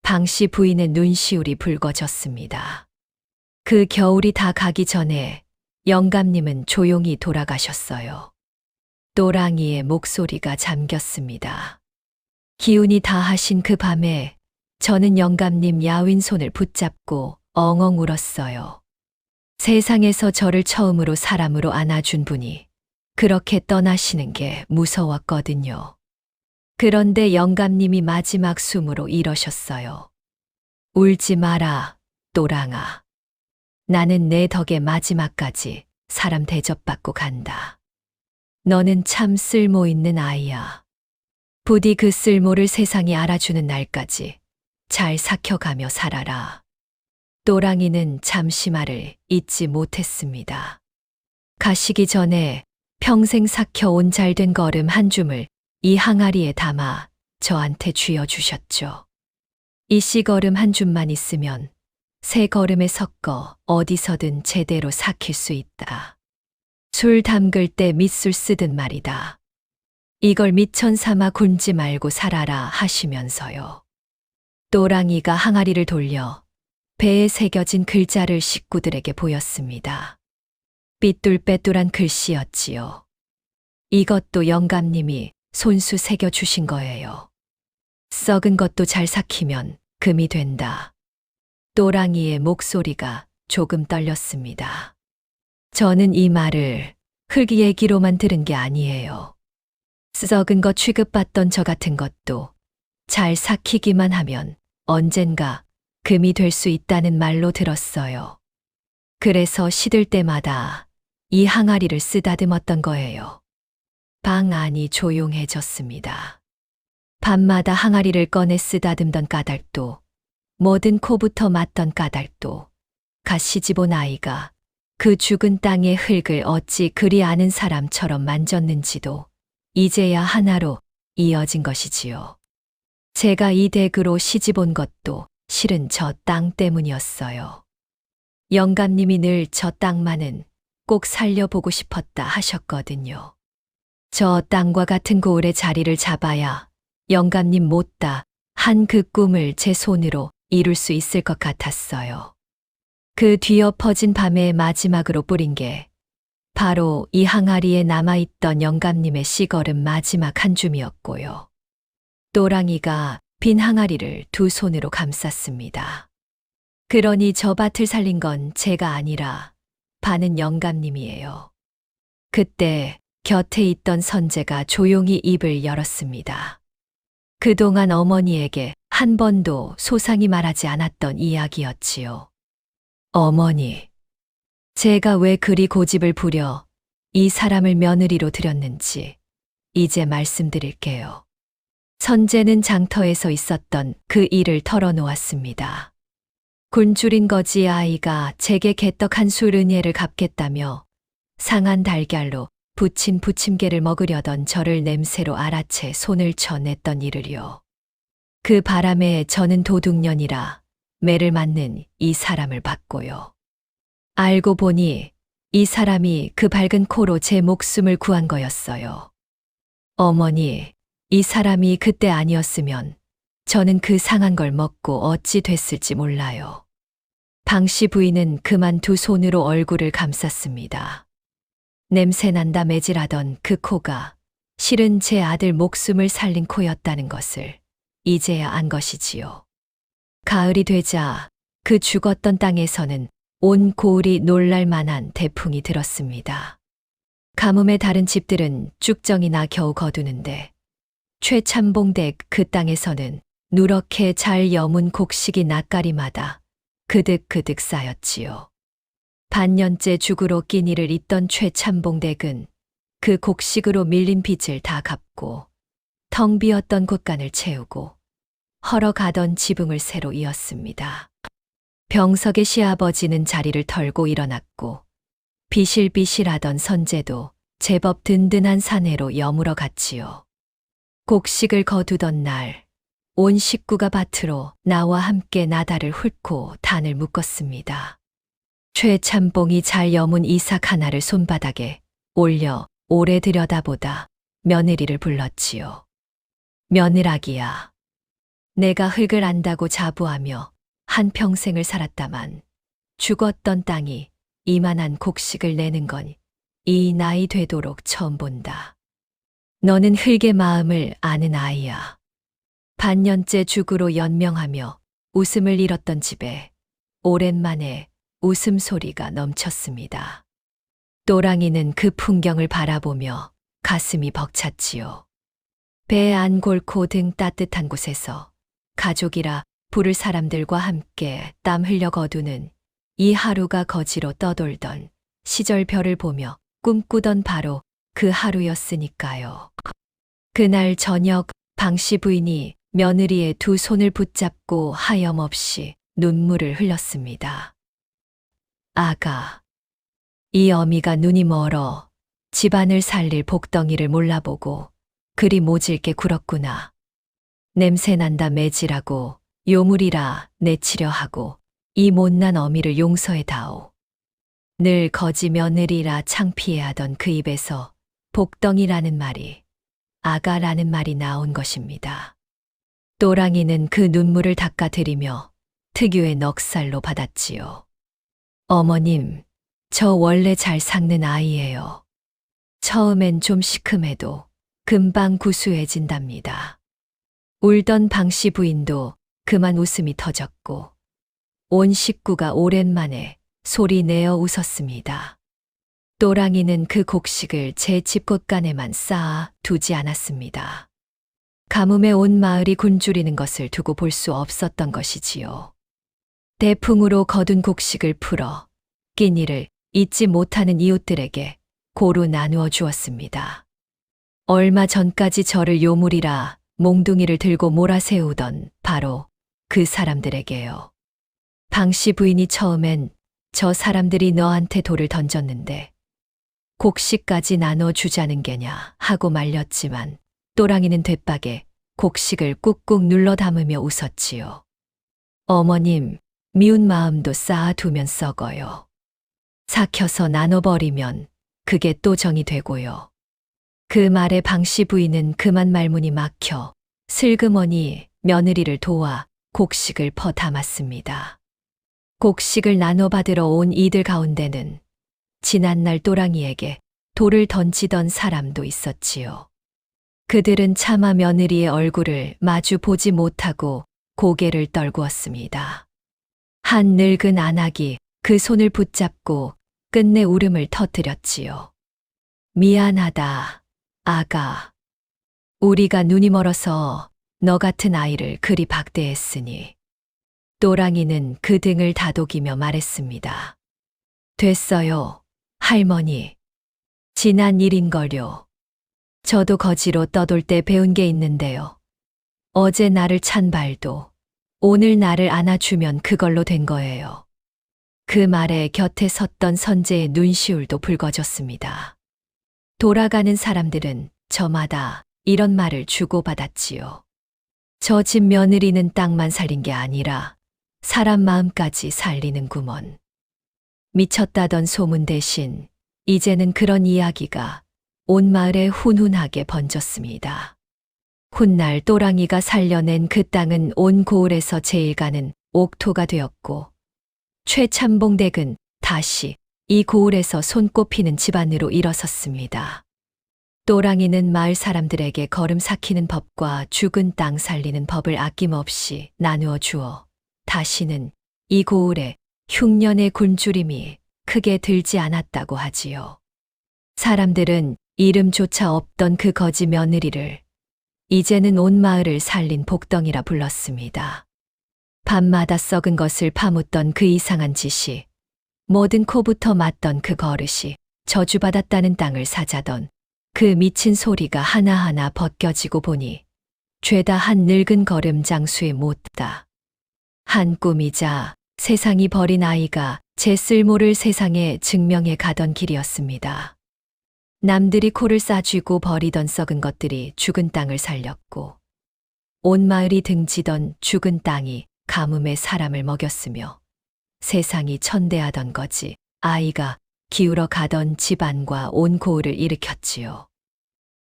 방씨 부인의 눈시울이 붉어졌습니다. 그 겨울이 다 가기 전에 영감님은 조용히 돌아가셨어요. 또랑이의 목소리가 잠겼습니다. 기운이 다하신 그 밤에 저는 영감님 야윈 손을 붙잡고 엉엉 울었어요. 세상에서 저를 처음으로 사람으로 안아준 분이 그렇게 떠나시는 게 무서웠거든요. 그런데 영감님이 마지막 숨으로 이러셨어요. 울지 마라, 또랑아. 나는 내 덕에 마지막까지 사람 대접받고 간다. 너는 참 쓸모있는 아이야. 부디 그 쓸모를 세상이 알아주는 날까지 잘 삭혀가며 살아라. 또랑이는 잠시 말을 잊지 못했습니다. 가시기 전에 평생 삭혀온 잘된 거름 한 줌을 이 항아리에 담아 저한테 쥐어주셨죠. 이 씨거름 한 줌만 있으면 새 거름에 섞어 어디서든 제대로 삭힐 수 있다. 술 담글 때 밑술 쓰듯 말이다. 이걸 밑천 삼아 굶지 말고 살아라 하시면서요. 또랑이가 항아리를 돌려 배에 새겨진 글자를 식구들에게 보였습니다. 삐뚤빼뚤한 글씨였지요. 이것도 영감님이 손수 새겨주신 거예요. 썩은 것도 잘 삭히면 금이 된다. 또랑이의 목소리가 조금 떨렸습니다. 저는 이 말을 흙 얘기로만 들은 게 아니에요. 썩은 것 취급받던 저 같은 것도 잘 삭히기만 하면 언젠가 금이 될 수 있다는 말로 들었어요. 그래서 시들 때마다 이 항아리를 쓰다듬었던 거예요. 방 안이 조용해졌습니다. 밤마다 항아리를 꺼내 쓰다듬던 까닭도 뭐든 코부터 맞던 까닭도 갓 시집온 아이가 그 죽은 땅의 흙을 어찌 그리 아는 사람처럼 만졌는지도 이제야 하나로 이어진 것이지요. 제가 이 댁으로 시집온 것도 실은 저 땅 때문이었어요. 영감님이 늘 저 땅만은 꼭 살려보고 싶었다 하셨거든요. 저 땅과 같은 고을의 자리를 잡아야 영감님 못다 한 그 꿈을 제 손으로 이룰 수 있을 것 같았어요. 그 뒤엎어진 밤에 마지막으로 뿌린 게 바로 이 항아리에 남아있던 영감님의 씨걸음 마지막 한 줌이었고요. 또랑이가 빈 항아리를 두 손으로 감쌌습니다. 그러니 저 밭을 살린 건 제가 아니라 반은 영감님이에요. 그때 곁에 있던 선재가 조용히 입을 열었습니다. 그동안 어머니에게 한 번도 소상히 말하지 않았던 이야기였지요. 어머니, 제가 왜 그리 고집을 부려 이 사람을 며느리로 들였는지 이제 말씀드릴게요. 선재는 장터에서 있었던 그 일을 털어놓았습니다. 굶주린 거지 아이가 제게 개떡 한 술 은혜를 갚겠다며 상한 달걀로 부친 부침개를 먹으려던 저를 냄새로 알아채 손을 쳐냈던 일을요. 그 바람에 저는 도둑년이라 매를 맞는 이 사람을 봤고요. 알고 보니 이 사람이 그 밝은 코로 제 목숨을 구한 거였어요. 어머니, 이 사람이 그때 아니었으면 저는 그 상한 걸 먹고 어찌 됐을지 몰라요. 방씨 부인은 그만 두 손으로 얼굴을 감쌌습니다. 냄새난다 매질하던 그 코가 실은 제 아들 목숨을 살린 코였다는 것을 이제야 안 것이지요. 가을이 되자 그 죽었던 땅에서는 온 고을이 놀랄 만한 태풍이 들었습니다. 가뭄에 다른 집들은 쭉정이나 겨우 거두는데 최참봉댁 그 땅에서는 누렇게 잘 여문 곡식이 낯가리마다 그득그득 쌓였지요. 반년째 죽으로 끼니를 잇던 최참봉댁은 그 곡식으로 밀린 빚을 다 갚고 텅 비었던 곳간을 채우고 헐어가던 지붕을 새로 이었습니다. 병석의 시아버지는 자리를 털고 일어났고 비실비실하던 선제도 제법 든든한 사내로 여물어 갔지요. 곡식을 거두던 날, 온 식구가 밭으로 나와 함께 나다를 훑고 단을 묶었습니다. 최참봉이 잘 여문 이삭 하나를 손바닥에 올려 오래 들여다보다 며느리를 불렀지요. 며느라기야. 내가 흙을 안다고 자부하며 한평생을 살았다만 죽었던 땅이 이만한 곡식을 내는 건 이 나이 되도록 처음 본다. 너는 흙의 마음을 아는 아이야. 반년째 죽으로 연명하며 웃음을 잃었던 집에 오랜만에 웃음소리가 넘쳤습니다. 또랑이는 그 풍경을 바라보며 가슴이 벅찼지요. 배 안 골코 등 따뜻한 곳에서 가족이라 부를 사람들과 함께 땀 흘려 거두는 이 하루가 거지로 떠돌던 시절별을 보며 꿈꾸던 바로 그 하루였으니까요. 그날 저녁 방씨 부인이 며느리의 두 손을 붙잡고 하염없이 눈물을 흘렸습니다. 아가, 이 어미가 눈이 멀어 집안을 살릴 복덩이를 몰라보고 그리 모질게 굴었구나. 냄새난다 매질하고 요물이라 내치려 하고 이 못난 어미를 용서해다오. 늘 거지 며느리라 창피해하던 그 입에서 복덩이라는 말이 아가라는 말이 나온 것입니다. 또랑이는 그 눈물을 닦아드리며 특유의 넉살로 받았지요. 어머님, 저 원래 잘 삭는 아이예요. 처음엔 좀 시큼해도 금방 구수해진답니다. 울던 방씨 부인도 그만 웃음이 터졌고 온 식구가 오랜만에 소리 내어 웃었습니다. 또랑이는 그 곡식을 제 집곳간에만 쌓아 두지 않았습니다. 가뭄에 온 마을이 굶주리는 것을 두고 볼 수 없었던 것이지요. 대풍으로 거둔 곡식을 풀어 끼니를 잊지 못하는 이웃들에게 고루 나누어 주었습니다. 얼마 전까지 저를 요물이라 몽둥이를 들고 몰아세우던 바로 그 사람들에게요. 방씨 부인이 처음엔 저 사람들이 너한테 돌을 던졌는데 곡식까지 나눠주자는 게냐 하고 말렸지만 또랑이는 대박에 곡식을 꾹꾹 눌러 담으며 웃었지요. 어머님, 미운 마음도 쌓아두면 썩어요. 삭혀서 나눠버리면 그게 또 정이 되고요. 그 말에 방씨 부인은 그만 말문이 막혀 슬그머니 며느리를 도와 곡식을 퍼 담았습니다. 곡식을 나눠받으러 온 이들 가운데는 지난날 또랑이에게 돌을 던지던 사람도 있었지요. 그들은 차마 며느리의 얼굴을 마주 보지 못하고 고개를 떨구었습니다. 한 늙은 안악이 그 손을 붙잡고 끝내 울음을 터뜨렸지요. 미안하다, 아가. 우리가 눈이 멀어서 너 같은 아이를 그리 박대했으니. 또랑이는 그 등을 다독이며 말했습니다. 됐어요, 할머니. 지난 일인걸요. 저도 거지로 떠돌 때 배운 게 있는데요. 어제 나를 찬 발도 오늘 나를 안아주면 그걸로 된 거예요. 그 말에 곁에 섰던 선제의 눈시울도 붉어졌습니다. 돌아가는 사람들은 저마다 이런 말을 주고받았지요. 저 집 며느리는 땅만 살린 게 아니라 사람 마음까지 살리는구먼. 미쳤다던 소문 대신 이제는 그런 이야기가 온 마을에 훈훈하게 번졌습니다. 훗날 또랑이가 살려낸 그 땅은 온 고을에서 제일 가는 옥토가 되었고 최참봉댁은 다시 이 고을에서 손꼽히는 집안으로 일어섰습니다. 또랑이는 마을 사람들에게 거름 삭히는 법과 죽은 땅 살리는 법을 아낌없이 나누어 주어 다시는 이 고을에 흉년의 굶주림이 크게 들지 않았다고 하지요. 사람들은 이름조차 없던 그 거지 며느리를 이제는 온 마을을 살린 복덩이라 불렀습니다. 밤마다 썩은 것을 파묻던 그 이상한 짓이, 모든 코부터 맞던 그 버릇이, 저주받았다는 땅을 사자던 그 미친 소리가 하나하나 벗겨지고 보니 죄다 한 늙은 거름 장수의 못다. 한 꿈이자 세상이 버린 아이가 제 쓸모를 세상에 증명해 가던 길이었습니다. 남들이 코를 싸쥐고 버리던 썩은 것들이 죽은 땅을 살렸고, 온 마을이 등지던 죽은 땅이 가뭄에 사람을 먹였으며, 세상이 천대하던 거지 아이가 기울어 가던 집안과 온 고을을 일으켰지요.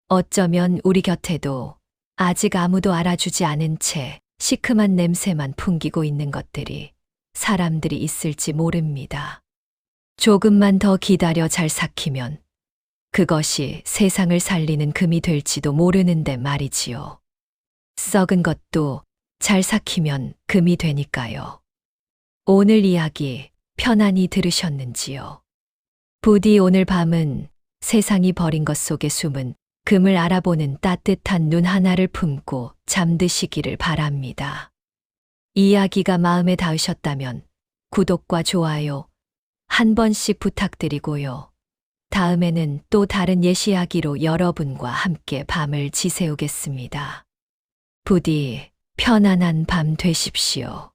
어쩌면 우리 곁에도 아직 아무도 알아주지 않은 채 시큼한 냄새만 풍기고 있는 것들이, 사람들이 있을지 모릅니다. 조금만 더 기다려 잘 삭히면 그것이 세상을 살리는 금이 될지도 모르는데 말이지요. 썩은 것도 잘 삭히면 금이 되니까요. 오늘 이야기 편안히 들으셨는지요? 부디 오늘 밤은 세상이 버린 것 속에 숨은 금을 알아보는 따뜻한 눈 하나를 품고 잠드시기를 바랍니다. 이야기가 마음에 닿으셨다면 구독과 좋아요 한 번씩 부탁드리고요. 다음에는 또 다른 옛 이야기로 여러분과 함께 밤을 지새우겠습니다. 부디 편안한 밤 되십시오.